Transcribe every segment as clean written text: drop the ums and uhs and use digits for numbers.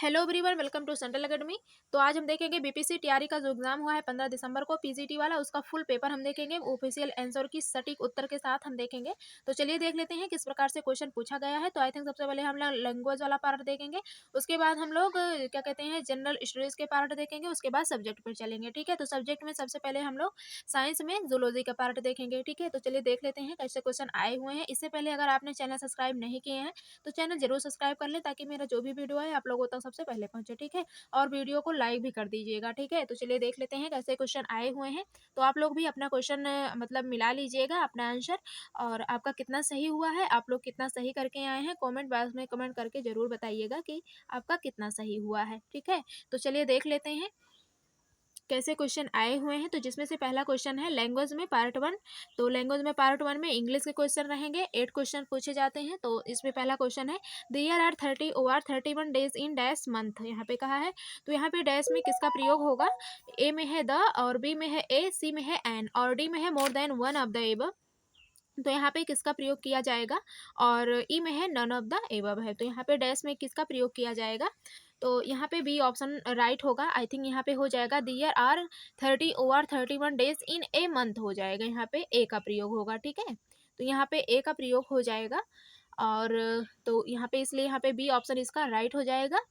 Hello everyone, welcome to Central Academy. तो आज हम देखेंगे बीपीसी टीआरई का जो एग्जाम हुआ है 15 दिसंबर को पीजीटी वाला, उसका फुल पेपर हम देखेंगे ऑफिशियल आंसर की सटीक उत्तर के साथ हम देखेंगे। तो चलिए देख लेते हैं किस प्रकार से क्वेश्चन पूछा गया है। तो आई थिंक सबसे पहले हम लोग लैंग्वेज वाला पार्ट देखेंगे, उसके बाद हम लोग क्या कहते हैं जनरल स्टडीज के पार्ट देखेंगे, उसके बाद सब्जेक्ट पर चलेंगे। ठीक है, तो सब्जेक्ट में सबसे पहले हम लोग साइंस में जूलॉजी का पार्ट देखेंगे। ठीक है, तो चलिए देख लेते हैं कैसे क्वेश्चन आए हुए हैं। इससे पहले अगर आपने चैनल सब्सक्राइब नहीं किए हैं तो चैनल जरूर सब्सक्राइब कर लें, ताकि मेरा जो भी वीडियो है आप लोगों तक सबसे पहले पहुंचे। ठीक है, और वीडियो को लाइक भी कर दीजिएगा। ठीक है, तो चलिए देख लेते हैं कैसे क्वेश्चन आए हुए हैं। तो आप लोग भी अपना क्वेश्चन मतलब मिला लीजिएगा अपना आंसर, और आपका कितना सही हुआ है, आप लोग कितना सही करके आए हैं, कमेंट बॉक्स में कमेंट करके जरूर बताइएगा कि आपका कितना सही हुआ है। ठीक है, तो चलिए देख लेते हैं कैसे क्वेश्चन आए हुए हैं। तो जिसमें से पहला क्वेश्चन है लैंग्वेज में पार्ट 1। तो लैंग्वेज में पार्ट 1 में इंग्लिश के क्वेश्चन रहेंगे, 8 क्वेश्चन पूछे जाते हैं। तो इसमें पहला क्वेश्चन है the year are 30 over 31 days in dash month, यहाँ पे कहा है। तो यहाँ पे डैश में किसका प्रयोग होगा? ए में है द, और बी में है ए, सी में है एन, और डी में है more than one of the above. तो यहाँ पे किसका प्रयोग किया जाएगा? और ई में है नन ऑफ द एबव है। तो यहाँ पे डैश में किसका प्रयोग किया जाएगा? तो यहाँ पे बी ऑप्शन राइट होगा। आई थिंक यहाँ पे हो जाएगा the year are 30 over 31 days in a month हो जाएगा, यहाँ पे ए का प्रयोग होगा। ठीक है, तो यहाँ पे ए का प्रयोग हो जाएगा। और तो यहाँ पे इसलिए यहाँ पे बी ऑप्शन इसका राइट हो जाएगा।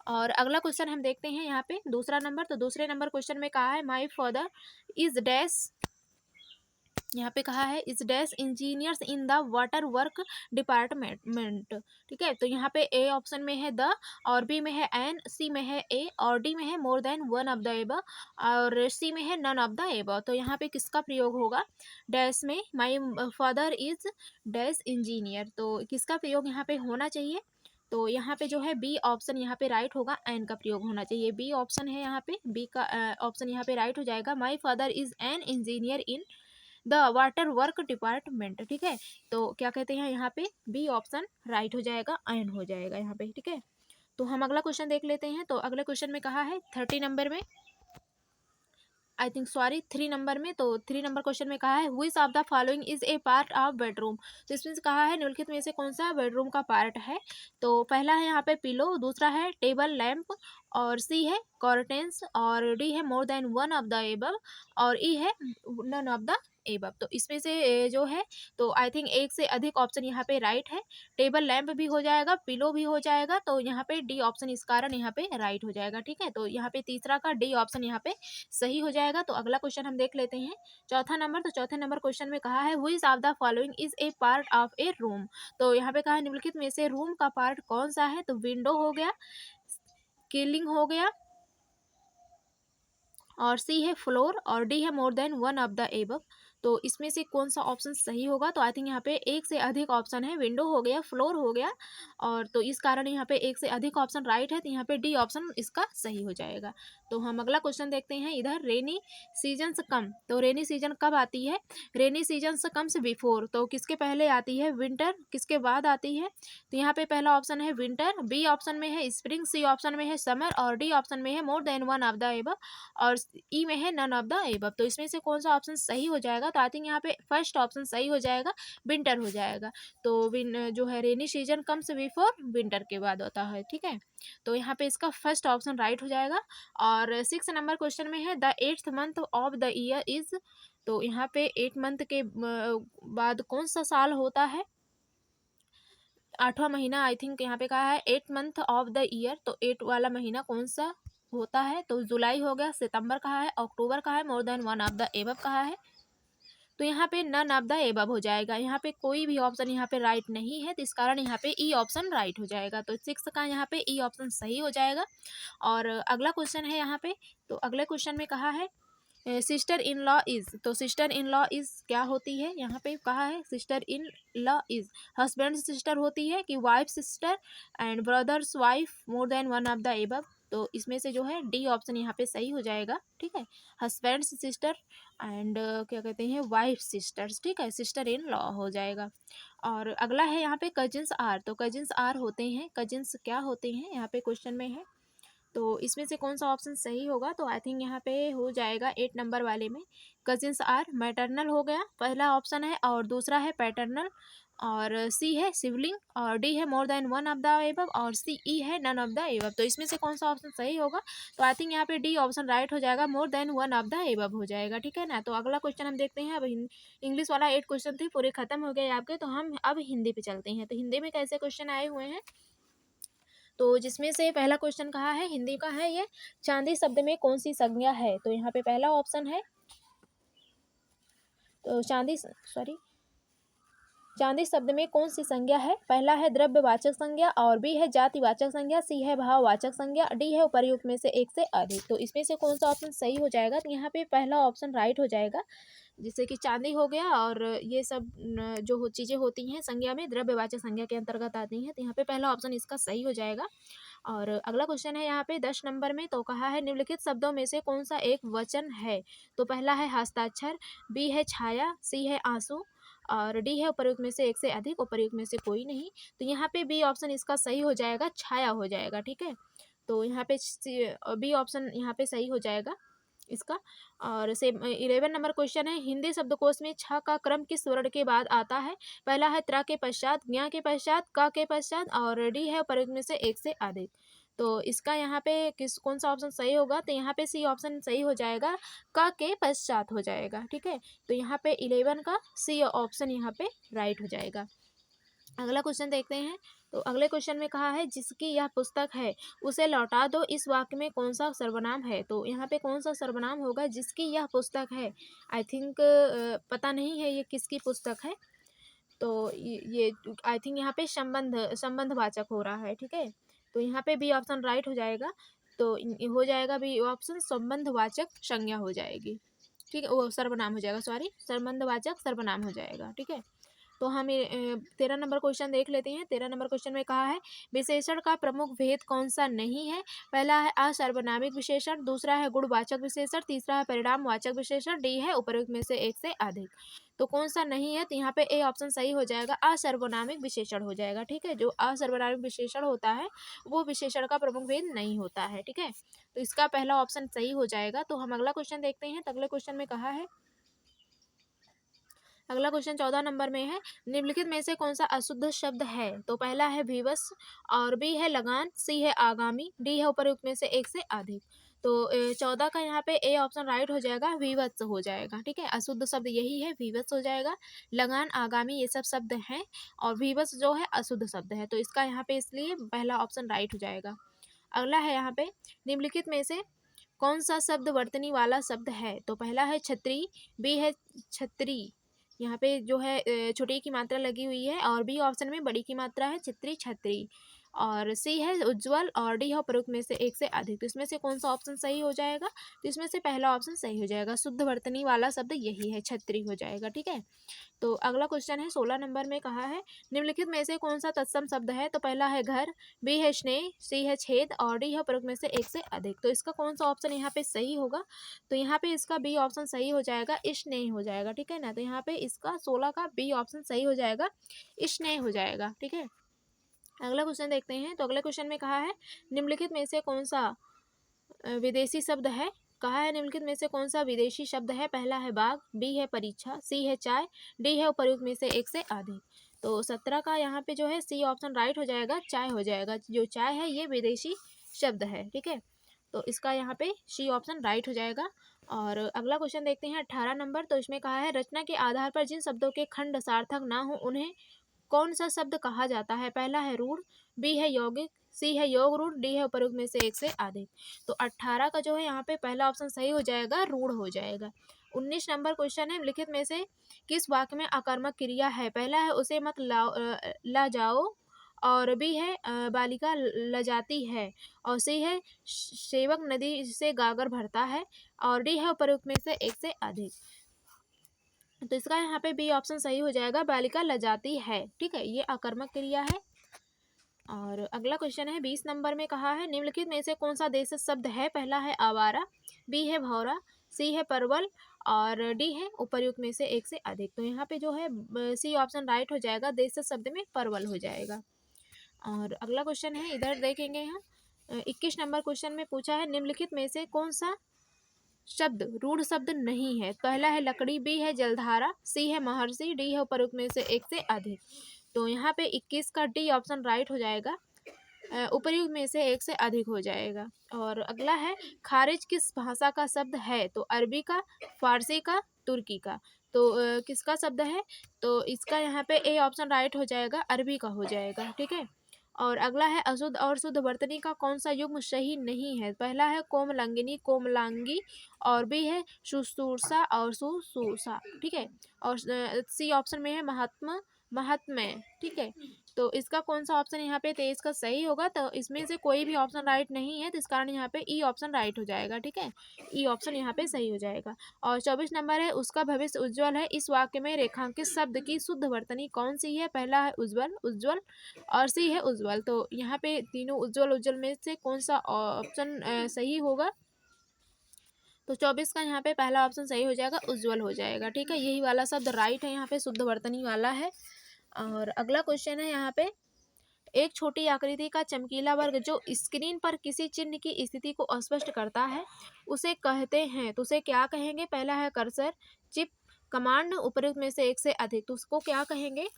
और अगला क्वेश्चन हम देखते हैं यहाँ पे दूसरा नंबर। तो दूसरे नंबर क्वेश्चन में कहा है माई फादर इज डैश, यहाँ पे कहा है इस dash engineers in the water work department. ठीक है, तो यहाँ पे ए ऑप्शन में है द, और बी में है एन, सी में है ए, और डी में है more than one of the above, और सी में है नन ऑफ द एबव। तो यहाँ पे किसका प्रयोग होगा? डैश में my father is dash engineer, तो किसका प्रयोग यहाँ पे होना चाहिए? तो यहाँ पे जो है बी ऑप्शन यहाँ पे राइट होगा, एन का प्रयोग होना चाहिए। बी ऑप्शन है यहाँ पे, बी का ऑप्शन यहाँ पे राइट हो जाएगा। My father is an engineer in the water work department. ठीक है, तो क्या कहते हैं यहाँ पे बी ऑप्शन राइट हो जाएगा, आयन हो जाएगा यहाँ पे। ठीक है, तो हम अगला क्वेश्चन देख लेते हैं। तो अगले क्वेश्चन में कहा है 30 नंबर में, आई थिंक सॉरी 3 नंबर में। तो 3 नंबर क्वेश्चन में कहा है which of the following is a part of bedroom. तो इसमें से कहा है निम्नलिखित में से कौन सा बेडरूम का पार्ट है? तो पहला है यहाँ पे पिलो, दूसरा है टेबल लैंप, और सी है कर्टेन्स, और डी है more than one of the above, और ई है नन ऑफ द एबव। तो इसमें से जो है, तो आई थिंक एक से अधिक ऑप्शन यहाँ पे राइट है। टेबल लैंप भी हो जाएगा, पिलो भी हो जाएगा, तो यहाँ पे डी ऑप्शन इस कारण यहाँ पे राइट हो जाएगा। ठीक है, तो यहाँ पे तीसरा का डी ऑप्शन यहाँ पे सही हो जाएगा। तो अगला क्वेश्चन हम देख लेते हैं चौथा नंबर। तो चौथे नंबर क्वेश्चन में कहा है which of the following is a part of A room. तो यहाँ पे कहा है निम्नलिखित में से रूम का पार्ट कौन सा है? तो विंडो हो गया, केलिंग हो गया, और सी है फ्लोर, और डी है more than one of the above. तो इसमें से कौन सा ऑप्शन सही होगा? तो आई थिंक यहाँ पे एक से अधिक ऑप्शन है, विंडो हो गया, फ्लोर हो गया, और तो इस कारण यहाँ पे एक से अधिक ऑप्शन राइट है, तो यहाँ पे डी ऑप्शन इसका सही हो जाएगा। तो हम अगला क्वेश्चन देखते हैं इधर रेनी सीजन कम। तो रेनी सीजन कब आती है? रेनी सीजन कम्स बिफोर, तो किसके पहले आती है? विंटर किसके बाद आती है? तो यहाँ पे पहला ऑप्शन है विंटर, बी ऑप्शन में है स्प्रिंग, सी ऑप्शन में है समर, और डी ऑप्शन में है more than one of the above, और ई में है नन ऑफ द एबव। तो इसमें से कौन सा ऑप्शन सही हो जाएगा? तो आई थिंक यहाँ पे फर्स्ट ऑप्शन सही हो जाएगा, विंटर हो जाएगा। तो विन जो है rainy season comes before, winter के बाद होता है। ठीक है, तो यहाँ पे इसका फर्स्ट ऑप्शन राइट हो जाएगा। और 6 नंबर क्वेश्चन में है the 8th month of the year is. तो यहाँ पे 8 मंथ के बाद कौन सा साल होता है? 8वां महीना। आई थिंक यहाँ पे कहा है 8 मंथ ऑफ द ईयर, तो 8 वाला महीना कौन सा होता है? तो जुलाई हो गया, सितंबर कहा है, अक्टूबर कहा है, more than one of the above कहा है। तो यहाँ पे नन ऑफ द एबव हो जाएगा। यहाँ पे कोई भी ऑप्शन यहाँ पे राइट नहीं है, तो इस कारण यहाँ पे ई ऑप्शन राइट हो जाएगा। तो 6 का यहाँ पे ई ऑप्शन सही हो जाएगा। और अगला क्वेश्चन है यहाँ पे। तो अगले क्वेश्चन में कहा है सिस्टर इन लॉ इज। तो सिस्टर इन लॉ इज क्या होती है? यहाँ पे कहा है sister in law is husband sister होती है कि wife sister, and brother's wife, more than one of the above. तो इसमें से जो है डी ऑप्शन यहाँ पे सही हो जाएगा। ठीक है, हस्बैंड सिस्टर एंड क्या कहते हैं वाइफ सिस्टर्स। ठीक है, सिस्टर इन लॉ हो जाएगा। और अगला है यहाँ पे कजिन्स आर। तो कजिन्स आर होते हैं, कजिन्स क्या होते हैं यहाँ पे क्वेश्चन में है। तो इसमें से कौन सा ऑप्शन सही होगा? तो आई थिंक यहाँ पे हो जाएगा 8 नंबर वाले में, कजिन्स आर मैटरनल हो गया पहला ऑप्शन है, और दूसरा है पैटर्नल, और सी है शिवलिंग, और डी है more than one of the above, और सी ई है नन ऑफ द एबव। तो इसमें से कौन सा ऑप्शन सही होगा? तो आई थिंक यहाँ पे डी ऑप्शन राइट हो जाएगा, more than one of the above हो जाएगा, ठीक है ना। तो अगला क्वेश्चन हम देखते हैं। अब इंग्लिश वाला 8 क्वेश्चन थे, पूरे खत्म हो गए आपके, तो हम अब हिंदी पे चलते हैं। तो हिंदी में कैसे क्वेश्चन आए हुए हैं, तो जिसमें से पहला क्वेश्चन कहा है, हिंदी का है ये, चांदी शब्द में कौन सी संज्ञा है? तो यहाँ पे पहला ऑप्शन है, तो चांदी शब्द में कौन सी संज्ञा है? पहला है द्रव्यवाचक संज्ञा, और बी है जातिवाचक संज्ञा, सी है भाववाचक संज्ञा, डी है उपर्युक्त में से एक से अधिक। तो इसमें से कौन सा ऑप्शन सही हो जाएगा? तो यहाँ पे पहला ऑप्शन राइट हो जाएगा, जिससे कि चांदी हो गया, और ये सब जो चीज़ें होती हैं संज्ञा में, द्रव्यवाचक संज्ञा के अंतर्गत आती हैं। तो यहाँ पे पहला ऑप्शन इसका सही हो जाएगा। और अगला क्वेश्चन है यहाँ पे 10 नंबर में, तो कहा है निम्नलिखित शब्दों में से कौन सा एक वचन है? तो पहला है हस्ताक्षर, बी है छाया, सी है आंसू, और डी है उपर्युक्त में से एक से अधिक, उपर्युक्त में से कोई नहीं। तो यहाँ पे बी ऑप्शन इसका सही हो जाएगा, छाया हो जाएगा, ठीक है। तो यहाँ पे बी ऑप्शन यहाँ पे सही हो जाएगा इसका। और से 11 नंबर क्वेश्चन है, हिंदी शब्दकोश में छ का क्रम किस वर्ण के बाद आता है? पहला है त्र के पश्चात, ज्ञ के पश्चात, क के पश्चात, और डी है उपर्युक्त में से एक से अधिक। तो इसका यहाँ पे कौन सा ऑप्शन सही होगा? तो यहाँ पे सी ऑप्शन सही हो जाएगा, क के पश्चात हो जाएगा, ठीक है। तो यहाँ पे 11 का सी ऑप्शन यहाँ पे राइट हो जाएगा। अगला क्वेश्चन देखते हैं। तो अगले क्वेश्चन में कहा है, जिसकी यह पुस्तक है उसे लौटा दो, इस वाक्य में कौन सा सर्वनाम है? तो यहाँ पे कौन सा सर्वनाम होगा, जिसकी यह पुस्तक है? आई थिंक पता नहीं है ये किसकी पुस्तक है, तो ये आई थिंक यहाँ पे संबंधवाचक हो रहा है, ठीक है। तो यहाँ पे बी ऑप्शन राइट हो जाएगा। तो हो जाएगा बी ऑप्शन, संबंधवाचक संज्ञा हो जाएगी, ठीक है, वो सर्वनाम हो जाएगा, सॉरी, संबंधवाचक सर्वनाम हो जाएगा, ठीक है। तो हम 13 नंबर क्वेश्चन देख लेते हैं। 13 नंबर क्वेश्चन में कहा है, विशेषण का प्रमुख भेद कौन सा नहीं है? पहला है असर्वनामिक विशेषण, दूसरा है गुणवाचक विशेषण, तीसरा है परिणामवाचक विशेषण, डी है उपर्युक्त में से एक से अधिक। तो कौन सा नहीं है? तो यहाँ पे ए ऑप्शन सही हो जाएगा, असर्वनामिक विशेषण हो जाएगा, ठीक है। जो असर्वनामिक विशेषण होता है वो विशेषण का प्रमुख भेद नहीं होता है, ठीक है। तो इसका पहला ऑप्शन सही हो जाएगा। तो हम अगला क्वेश्चन देखते हैं। तो अगले क्वेश्चन में कहा है, अगला क्वेश्चन 14 नंबर में है, निम्नलिखित में से कौन सा अशुद्ध शब्द है? तो पहला है विवश, और बी है लगान, सी है आगामी, डी है उपर्युक्त में से एक से अधिक। तो 14 का यहाँ पे ए ऑप्शन राइट हो जाएगा, विवश हो जाएगा, ठीक है। अशुद्ध शब्द यही है, विवश हो जाएगा। लगान, आगामी ये सब शब्द हैं, और विवश जो है अशुद्ध शब्द है। तो इसका यहाँ पे इसलिए पहला ऑप्शन राइट हो जाएगा। अगला है यहाँ पे, निम्नलिखित में से कौन सा शब्द वर्तनी वाला शब्द है? तो पहला है छतरी, बी है छतरी, यहाँ पे जो है छोटी की मात्रा लगी हुई है, और बी ऑप्शन में बड़ी की मात्रा है, चित्री छतरी, और सी है उज्ज्वल, और डी है उपरोक्त में से एक से अधिक। तो इसमें से कौन सा ऑप्शन सही हो जाएगा? तो इसमें से पहला ऑप्शन सही हो जाएगा, शुद्ध वर्तनी वाला शब्द यही है, छतरी हो जाएगा, ठीक है। तो अगला क्वेश्चन है 16 नंबर में, कहा है निम्नलिखित में से कौन सा तत्सम शब्द है? तो पहला है घर, बी है स्नेह, सी है छेद, और डी है उपरोक्त में से एक से अधिक। तो इसका कौन सा ऑप्शन यहाँ पे सही होगा? तो यहाँ पे इसका बी ऑप्शन सही हो जाएगा, स्नेह हो जाएगा, ठीक है ना। तो यहाँ पे इसका 16 का बी ऑप्शन सही हो जाएगा, स्नेह हो जाएगा, ठीक है। अगला क्वेश्चन देखते हैं। तो अगले क्वेश्चन में कहा है, निम्नलिखित में से कौन सा विदेशी शब्द है? कहा है निम्नलिखित में से कौन सा विदेशी शब्द है? पहला है बाग, बी है परीक्षा, सी है चाय, डी है उपर्युक्त में से एक से अधिक। तो 17 का यहाँ पे जो है सी ऑप्शन राइट हो जाएगा, चाय हो जाएगा। जो चाय है ये विदेशी शब्द है, ठीक है। तो इसका यहाँ पे सी ऑप्शन राइट हो जाएगा। और अगला क्वेश्चन देखते हैं 18 नंबर। तो इसमें कहा है, रचना के आधार पर जिन शब्दों के खंड सार्थक ना हो उन्हें कौन सा शब्द कहा जाता है? पहला है रूढ़, बी है यौगिक, सी है योग रूढ़, डी है उपयुक्त में से एक से अधिक। तो 18 का जो है यहाँ पे पहला ऑप्शन सही हो जाएगा, रूढ़ हो जाएगा। 19 नंबर क्वेश्चन है, लिखित में से किस वाक्य में आकर्मक क्रिया है? पहला है उसे मत ला जाओ, और बी है बालिका लजाती है, और सी है सेवक नदी से गागर भरता है, और डी है उपयुक्त में से एक से अधिक। तो इसका यहाँ पे बी ऑप्शन सही हो जाएगा, बालिका लजाती है, ठीक है, ये आकर्मक क्रिया है। और अगला क्वेश्चन है 20 नंबर में, कहा है निम्नलिखित में से कौन सा देश शब्द है? पहला है आवारा, बी है भौरा, सी है परवल, और डी है उपर्युक्त में से एक से अधिक। तो यहाँ पे जो है सी ऑप्शन राइट हो जाएगा, देश शब्द में परवल हो जाएगा। और अगला क्वेश्चन है, इधर देखेंगे हम 21 नंबर क्वेश्चन में पूछा है, निम्नलिखित में से कौन सा शब्द रूढ़ शब्द नहीं है। पहला है लकड़ी, बी है जलधारा, सी है महर्षि, डी है उपयुक्त में से एक से अधिक। तो यहाँ पे 21 का डी ऑप्शन राइट हो जाएगा, उपयुक्त में से एक से अधिक हो जाएगा। और अगला है खारिज किस भाषा का शब्द है? तो अरबी का, फारसी का, तुर्की का। तो किसका शब्द है? तो इसका यहाँ पे ए ऑप्शन राइट हो जाएगा, अरबी का हो जाएगा। ठीक है। और अगला है अशुद्ध और शुद्ध वर्तनी का कौन सा युग्म सही नहीं है? पहला है कोमलंगिनी, कोमलांगी, और बी है शुश्रूषा और सुश्रूषा। ठीक है। और सी ऑप्शन में है महात्मा, महात्म्य। ठीक है। तो इसका कौन सा ऑप्शन यहाँ पे 23 का सही होगा? तो इसमें से कोई भी ऑप्शन राइट नहीं है, तो इस कारण यहाँ पे ई ऑप्शन राइट हो जाएगा। ठीक है। ई ऑप्शन यहाँ पे सही हो जाएगा। और 24 नंबर है उसका भविष्य उज्जवल है। इस वाक्य में रेखांकित शब्द की शुद्ध वर्तनी कौन सी है? पहला है उज्जवल, उज्जवल, और सी है उज्जवल। तो यहाँ पे तीनों उज्जवल उज्जवल में से कौन सा ऑप्शन सही होगा? तो 24 का यहाँ पे पहला ऑप्शन सही हो जाएगा, उज्जवल हो जाएगा। ठीक है। यही वाला शब्द राइट है, यहाँ पे शुद्ध वर्तनी वाला है। और अगला क्वेश्चन है यहाँ पे, एक छोटी आकृति का चमकीला वर्ग जो स्क्रीन पर किसी चिन्ह की स्थिति को स्पष्ट करता है उसे कहते हैं। तो उसे क्या कहेंगे? पहला है कर्सर, चिप, कमांड, उपयुक्त में से एक से अधिक। तो उसको क्या कहेंगे?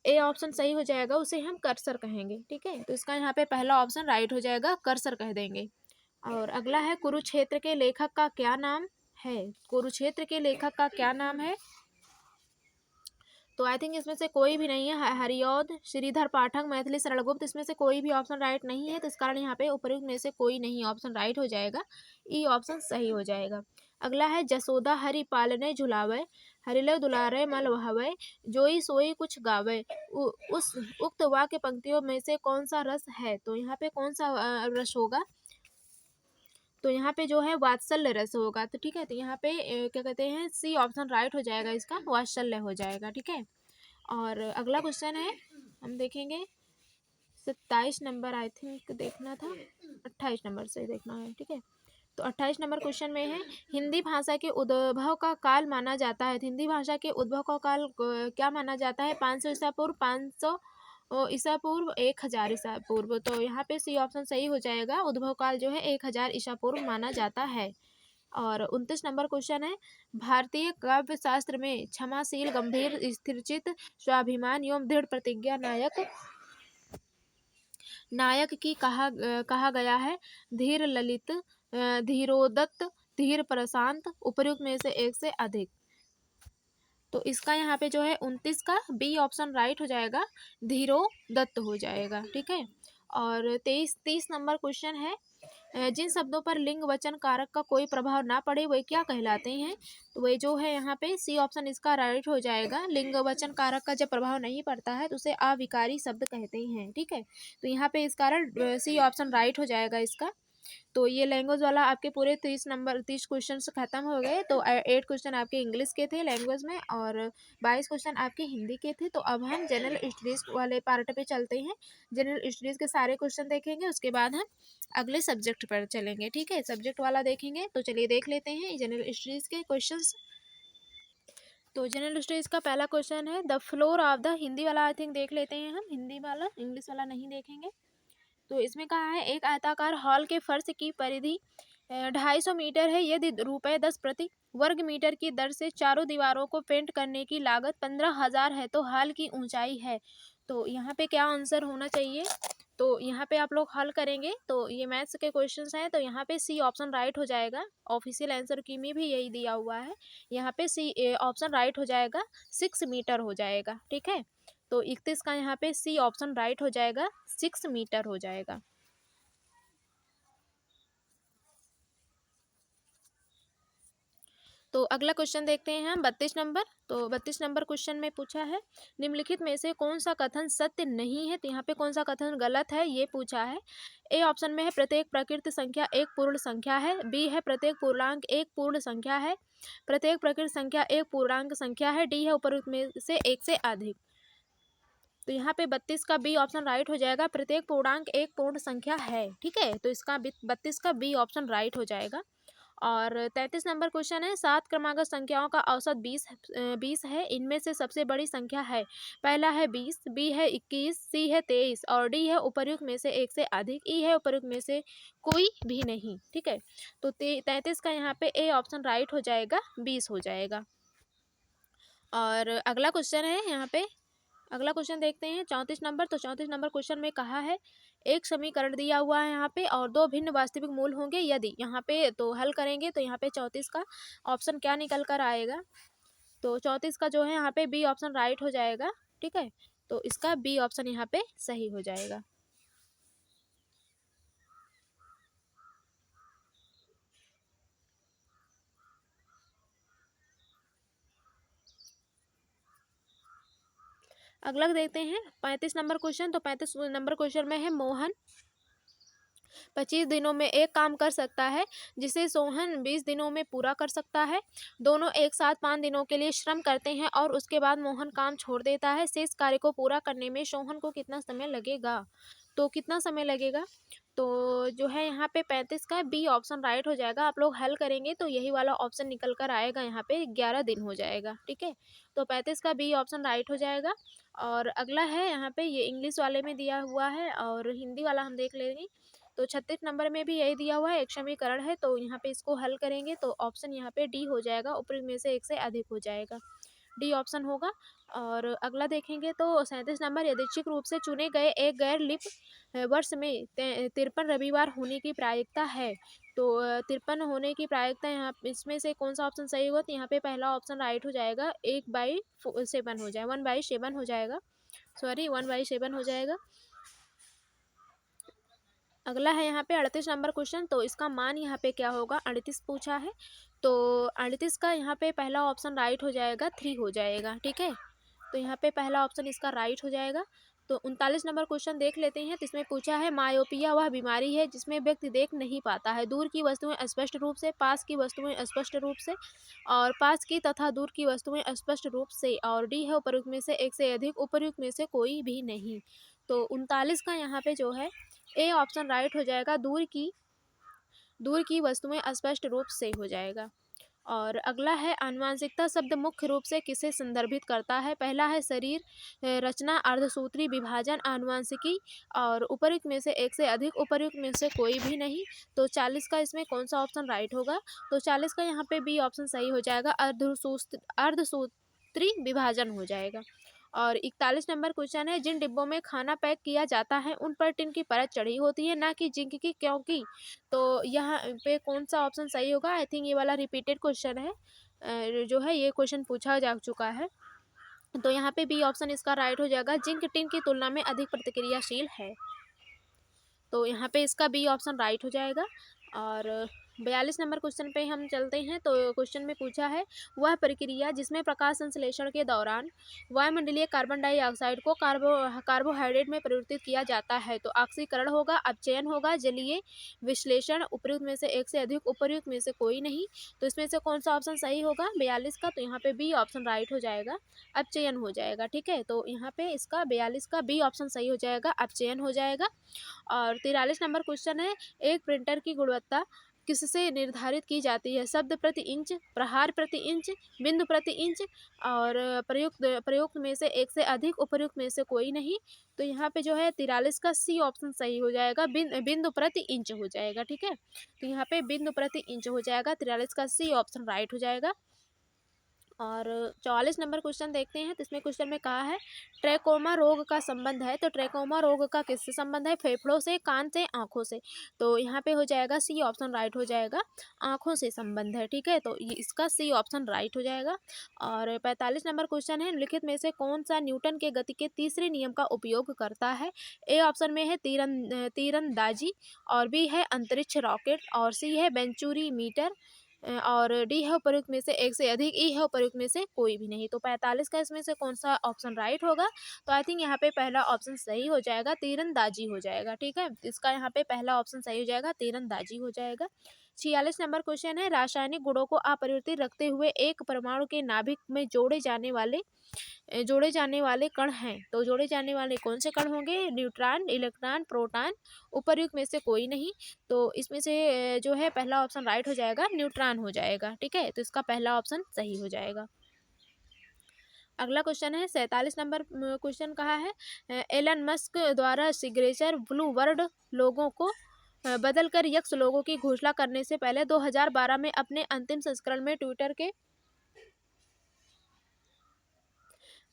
ए ऑप्शन सही हो जाएगा, उसे हम कर्सर कहेंगे। ठीक है। तो इसका यहाँ पे पहला ऑप्शन राइट हो जाएगा, कर्सर कह देंगे। और अगला है कुरुक्षेत्र के लेखक का क्या नाम है? कुरुक्षेत्र के लेखक का क्या नाम है? तो आई थिंक इसमें से कोई भी नहीं है। हरिऔध, श्रीधर पाठक, मैथिली शरण गुप्त, इसमें से कोई भी ऑप्शन राइट नहीं है, तो इस कारण यहाँ पे उपयुक्त में से कोई नहीं ऑप्शन राइट हो जाएगा, ई ऑप्शन सही हो जाएगा। अगला है जसोदा हरि पालने झुलावे, हरिले दुलारे मल बहावे, जोई सोई कुछ गावे। उस उक्त वाक्य पंक्तियों में से कौन सा रस है? तो यहाँ पे कौन सा रस होगा? तो यहाँ पे जो है वात्सल्य रस होगा। तो ठीक है। तो यहाँ पे क्या कहते हैं, सी ऑप्शन राइट हो जाएगा, इसका वात्सल्य हो जाएगा। ठीक है। और अगला क्वेश्चन है, हम देखेंगे 27 नंबर, आई थिंक देखना था, 28 नंबर से देखना है। ठीक है। तो 28 नंबर क्वेश्चन में है, हिंदी भाषा के उद्भव का काल माना जाता है। हिंदी भाषा के उद्भव का काल क्या माना जाता है? 500 ईसा पूर्व, 500 ईसा पूर्व, 1000 ईसा पूर्व। तो यहाँ पे सी ऑप्शन सही हो जाएगा, उद्भव काल जो है 1000 ईसा पूर्व माना जाता है। और 29 नंबर क्वेश्चन है, भारतीय काव्य शास्त्र में क्षमाशील, गंभीर, स्थिरचित, स्वाभिमान एवं दृढ़ प्रतिज्ञा नायक नायक की कहा गया है। धीर ललित, धीरोदत्त, धीर प्रशांत, उपयुक्त में से एक से अधिक। तो इसका यहाँ पे जो है 29 का बी ऑप्शन राइट हो जाएगा, धीरो दत्त हो जाएगा। ठीक है। और 30 नंबर क्वेश्चन है, जिन शब्दों पर लिंग वचन कारक का कोई प्रभाव ना पड़े वे क्या कहलाते हैं? तो वे जो है यहाँ पे सी ऑप्शन इसका राइट हो जाएगा, लिंग वचन कारक का जब प्रभाव नहीं पड़ता है तो उसे अविकारी शब्द कहते हैं। ठीक है। तो यहाँ पे इस कारण सी ऑप्शन राइट हो जाएगा इसका। तो ये लैंग्वेज वाला आपके पूरे 30 क्वेश्चन खत्म हो गए। तो 8 क्वेश्चन आपके इंग्लिश के थे लैंग्वेज में, और 22 क्वेश्चन आपके हिंदी के थे। तो अब हम जनरल स्टडीज वाले पार्ट पे चलते हैं। जनरल स्टडीज के सारे क्वेश्चन देखेंगे, उसके बाद हम अगले सब्जेक्ट पर चलेंगे। ठीक है। सब्जेक्ट वाला देखेंगे, तो चलिए देख लेते हैं जनरल स्टडीज के क्वेश्चन। तो जनरल स्टडीज का पहला क्वेश्चन है, the floor of the, Hindi वाला आई थिंक देख लेते हैं हम, हिंदी वाला, इंग्लिश वाला नहीं देखेंगे। तो इसमें कहा है, एक आयताकार हॉल के फर्श की परिधि 250 मीटर है। यदि ₹10 प्रति वर्ग मीटर की दर से चारों दीवारों को पेंट करने की लागत 15,000 है तो हॉल की ऊंचाई है। तो यहाँ पे क्या आंसर होना चाहिए? तो यहाँ पे आप लोग हल करेंगे, तो ये मैथ्स के क्वेश्चंस हैं, तो यहाँ पे सी ऑप्शन राइट हो जाएगा। ऑफिशियल आंसर की में भी यही दिया हुआ है। यहाँ पे सी ऑप्शन राइट हो जाएगा, 6 मीटर हो जाएगा। ठीक है। तो 31 का यहाँ पे सी ऑप्शन राइट हो जाएगा, 6 मीटर हो जाएगा। तो अगला क्वेश्चन देखते हैं हम 32 नंबर। तो 32 नंबर क्वेश्चन में पूछा है, निम्नलिखित में से कौन सा कथन सत्य नहीं है? तो यहाँ पे कौन सा कथन गलत है ये पूछा है। ए ऑप्शन में है, प्रत्येक प्रकृति संख्या एक पूर्ण संख्या है। बी है, प्रत्येक पूर्णांक एक पूर्ण संख्या है। प्रत्येक प्रकृति संख्या एक पूर्णांक संख्या है। डी है, उपरोक्त में से एक से अधिक। तो यहाँ पे 32 का बी ऑप्शन राइट हो जाएगा, प्रत्येक पूर्णांक एक पूर्ण संख्या है। ठीक है। तो इसका 32 का बी ऑप्शन राइट हो जाएगा। और 33 नंबर क्वेश्चन है, 7 क्रमागत संख्याओं का औसत 20 है, इनमें से सबसे बड़ी संख्या है। पहला है 20, बी है 21, सी है 23 और डी है उपर्युक्त में से एक से अधिक, ई है उपर्युक्त में से कोई भी नहीं। ठीक है, तो 33 का यहाँ पे ए ऑप्शन राइट हो जाएगा, 20 हो जाएगा। और अगला क्वेश्चन है यहाँ पे, अगला क्वेश्चन देखते हैं 34 नंबर। तो 34 नंबर क्वेश्चन में कहा है, एक समीकरण दिया हुआ है यहाँ पे और दो भिन्न वास्तविक मूल होंगे यदि, यहाँ पे तो हल करेंगे तो यहाँ पे 34 का ऑप्शन क्या निकल कर आएगा, तो 34 का जो है यहाँ पे बी ऑप्शन राइट हो जाएगा। ठीक है, तो इसका बी ऑप्शन यहाँ पे सही हो जाएगा। अगला देखते हैं 35 नंबर क्वेश्चन। तो 35 नंबर क्वेश्चन में है, मोहन 25 दिनों में एक काम कर सकता है जिसे सोहन 20 दिनों में पूरा कर सकता है। दोनों एक साथ 5 दिनों के लिए श्रम करते हैं और उसके बाद मोहन काम छोड़ देता है। शेष कार्य को पूरा करने में सोहन को कितना समय लगेगा, तो कितना समय लगेगा, तो जो है यहाँ पे 35 का बी ऑप्शन राइट हो जाएगा। आप लोग हल करेंगे तो यही वाला ऑप्शन निकल कर आएगा, यहाँ पे 11 दिन हो जाएगा। ठीक है, तो 35 का बी ऑप्शन राइट हो जाएगा। और अगला है यहाँ पे, ये इंग्लिश वाले में दिया हुआ है और हिंदी वाला हम देख लेंगे। तो 36 नंबर में भी यही दिया हुआ है, एक समीकरण है, तो यहाँ पे इसको हल करेंगे तो ऑप्शन यहाँ पे डी हो जाएगा, ऊपर में से एक से अधिक हो जाएगा, डी ऑप्शन होगा। और अगला देखेंगे तो 37 नंबर, यादृच्छिक रूप से चुने गए एक गैर लिप वर्ष में 53 रविवार होने की प्रायिकता है। तो 53 होने की प्रायिकता, यहाँ इसमें से कौन सा ऑप्शन सही होगा, तो यहाँ पे पहला ऑप्शन राइट हो जाएगा, 1/7 हो जाएगा, 1/7 हो जाएगा, सॉरी 1/7 हो जाएगा। अगला है यहाँ पे 38 नंबर क्वेश्चन। तो इसका मान यहाँ पे क्या होगा, 38 पूछा है, तो 38 का यहाँ पे पहला ऑप्शन राइट हो जाएगा, 3 हो जाएगा। ठीक है, तो यहाँ पे पहला ऑप्शन इसका राइट हो जाएगा। तो 39 नंबर क्वेश्चन देख लेते हैं। तो इसमें पूछा है, मायोपिया वह बीमारी है जिसमें व्यक्ति देख नहीं पाता है, दूर की वस्तुएं स्पष्ट रूप से, पास की वस्तुएं स्पष्ट रूप से, और पास की तथा दूर की वस्तुएं स्पष्ट रूप से, और डी है उपर्युक्त में से एक से अधिक, उपर्युक्त में से कोई भी नहीं। तो 39 का यहाँ पे जो है ए ऑप्शन राइट हो जाएगा, दूर की वस्तुएं स्पष्ट रूप से हो जाएगा। और अगला है, आनुवांशिकता शब्द मुख्य रूप से किसे संदर्भित करता है, पहला है शरीर रचना, अर्धसूत्री विभाजन, आनुवांशिकी, और उपर्युक्त में से एक से अधिक, उपर्युक्त में से कोई भी नहीं। तो 40 का इसमें कौन सा ऑप्शन राइट होगा, तो 40 का यहाँ पे बी ऑप्शन सही हो जाएगा, अर्धसूत्री विभाजन हो जाएगा। और 41 नंबर क्वेश्चन है, जिन डिब्बों में खाना पैक किया जाता है उन पर टिन की परत चढ़ी होती है ना कि जिंक की, क्योंकि, तो यहाँ पे कौन सा ऑप्शन सही होगा, आई थिंक ये वाला रिपीटेड क्वेश्चन है, जो है ये क्वेश्चन पूछा जा चुका है, तो यहाँ पे बी ऑप्शन इसका राइट हो जाएगा, जिंक टिन की तुलना में अधिक प्रतिक्रियाशील है, तो यहाँ पे इसका बी ऑप्शन राइट हो जाएगा। और 42 नंबर क्वेश्चन पे हम चलते हैं। तो क्वेश्चन में पूछा है, वह प्रक्रिया जिसमें प्रकाश संश्लेषण के दौरान वायुमंडलीय कार्बन डाइऑक्साइड को कार्बोहाइड्रेट में परिवर्तित किया जाता है, तो ऑक्सीकरण होगा, अपचयन होगा, जलीय विश्लेषण, उपर्युक्त में से एक से अधिक, उपर्युक्त में से कोई नहीं। तो इसमें से कौन सा ऑप्शन सही होगा 42 का, तो यहाँ पे बी ऑप्शन राइट हो जाएगा, अपचयन हो जाएगा। ठीक है, तो यहाँ पे इसका 42 का बी ऑप्शन सही हो जाएगा, अपचयन हो जाएगा। और 43 नंबर क्वेश्चन है, एक प्रिंटर की गुणवत्ता किससे निर्धारित की जाती है, शब्द प्रति इंच, प्रहार प्रति इंच, बिंदु प्रति इंच, और प्रयुक्त में से एक से अधिक, उपर्युक्त में से कोई नहीं। तो यहाँ पे जो है 43 का सी ऑप्शन सही हो जाएगा, बिंदु प्रति इंच हो जाएगा। ठीक है, तो यहाँ पे बिंदु प्रति इंच हो जाएगा, 43 का सी ऑप्शन राइट हो जाएगा। और 44 नंबर क्वेश्चन देखते हैं। तो इसमें क्वेश्चन में कहा है, ट्रैकोमा रोग का संबंध है, तो ट्रैकोमा रोग का किससे संबंध है, फेफड़ों से, कान से, आंखों से, तो यहाँ पे हो जाएगा सी ऑप्शन राइट हो जाएगा, आंखों से संबंध है। ठीक है, तो ये इसका सी ऑप्शन राइट हो जाएगा। और 45 नंबर क्वेश्चन है, निम्नलिखित में से कौन सा न्यूटन के गति के तीसरे नियम का उपयोग करता है, ए ऑप्शन में है तीरंदाजी, और बी है अंतरिक्ष रॉकेट, और सी है वेंचुरी मीटर, और डी है उपर्युक्त में से एक से अधिक, ई है उपर्युक्त में से कोई भी नहीं। तो 45 का इसमें से कौन सा ऑप्शन राइट होगा, तो आई थिंक यहाँ पे पहला ऑप्शन सही हो जाएगा, तीरंदाजी हो जाएगा। ठीक है, इसका यहाँ पे पहला ऑप्शन सही हो जाएगा, तीरंदाजी हो जाएगा। 46 नंबर क्वेश्चन है, रासायनिक गुणों को अपरिवर्तित रखते हुए एक परमाणु के नाभिक में जोड़े जाने वाले कण हैं। तो जोड़े जाने वाले कौन से कण होंगे? न्यूट्रॉन, इलेक्ट्रॉन, प्रोटॉन, उपर्युक्त में से कोई नहीं। तो इसमें से जो है पहला ऑप्शन राइट हो जाएगा, न्यूट्रॉन हो जाएगा। ठीक है, तो इसका पहला ऑप्शन सही हो जाएगा। अगला क्वेश्चन है 47 नंबर क्वेश्चन कहा है, एलन मस्क द्वारा सिग्नेचर ब्लू बर्ड लोगों को बदलकर यक्स लोगों की घोषणा करने से पहले 2012 में अपने अंतिम संस्करण में ट्विटर के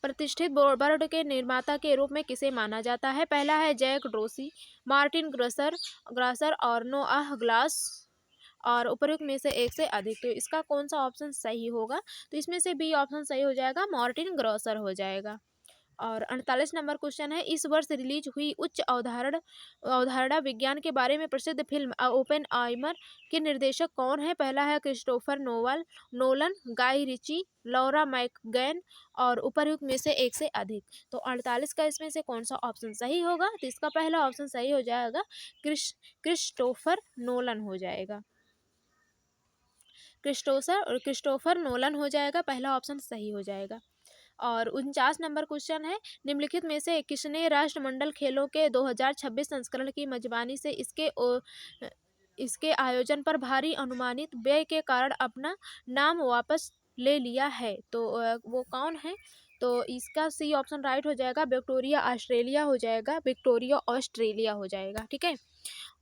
प्रतिष्ठित बर्ड के निर्माता के रूप में किसे माना जाता है? पहला है जैक ड्रोसी, मार्टिन ग्रासर और नोआह ग्लास, और उपरोक्त में से एक से अधिक। तो इसका कौन सा ऑप्शन सही होगा? तो इसमें से बी ऑप्शन सही हो जाएगा, मार्टिन ग्रॉसर हो जाएगा। और 48 नंबर क्वेश्चन है, इस वर्ष रिलीज हुई उच्च अवधारणा विज्ञान के बारे में प्रसिद्ध फिल्म ओपेन आइमर के निर्देशक कौन है? पहला है क्रिस्टोफर नोलन, गाई रिची, लॉरा मैकगैन, और उपर्युक्त में से एक से अधिक। तो 48 का इसमें से कौन सा ऑप्शन सही होगा? तो इसका पहला ऑप्शन सही हो जाएगा, क्रिस्टोफर नोलन हो जाएगा। क्रिस्टोफर नोलन हो जाएगा, पहला ऑप्शन सही हो जाएगा। और 49 नंबर क्वेश्चन है, निम्नलिखित में से किसने राष्ट्रमंडल खेलों के 2026 संस्करण की मेजबानी से इसके आयोजन पर भारी अनुमानित व्यय के कारण अपना नाम वापस ले लिया है? तो वो कौन है? तो इसका सी ऑप्शन राइट हो जाएगा, विक्टोरिया ऑस्ट्रेलिया हो जाएगा। ठीक है,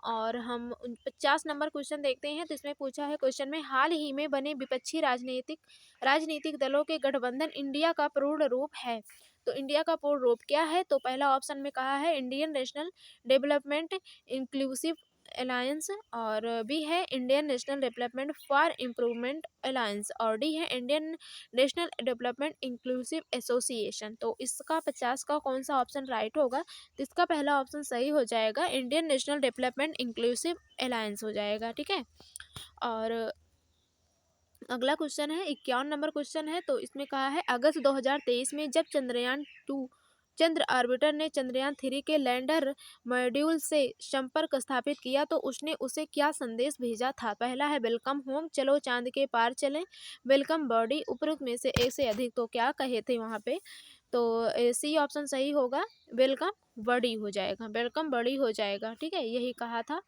और हम 50 नंबर क्वेश्चन देखते हैं। तो इसमें पूछा है क्वेश्चन में, हाल ही में बने विपक्षी राजनीतिक दलों के गठबंधन इंडिया का पूर्ण रूप है। तो इंडिया का पूर्ण रूप क्या है? तो पहला ऑप्शन में कहा है Indian national development inclusive alliance, और बी है Indian national development for improvement alliance, और डी है Indian national development inclusive association. तो इसका 50 का कौन सा ऑप्शन राइट होगा? तो इसका पहला ऑप्शन सही हो जाएगा, Indian national development inclusive alliance हो जाएगा। ठीक है, और अगला क्वेश्चन है 51 नंबर क्वेश्चन है। तो इसमें कहा है, अगस्त 2023 में जब चंद्र ऑर्बिटर ने चंद्रयान 3 के लैंडर मॉड्यूल से संपर्क स्थापित किया तो उसने उसे क्या संदेश भेजा था? पहला है वेलकम होम, चलो चांद के पार चलें, वेलकम बॉडी, उपरोक्त में से एक से अधिक। तो क्या कहे थे वहाँ पे? तो सी ऑप्शन सही होगा, वेलकम बॉडी हो जाएगा, वेलकम बॉडी हो जाएगा। ठीक है, यही कहा था।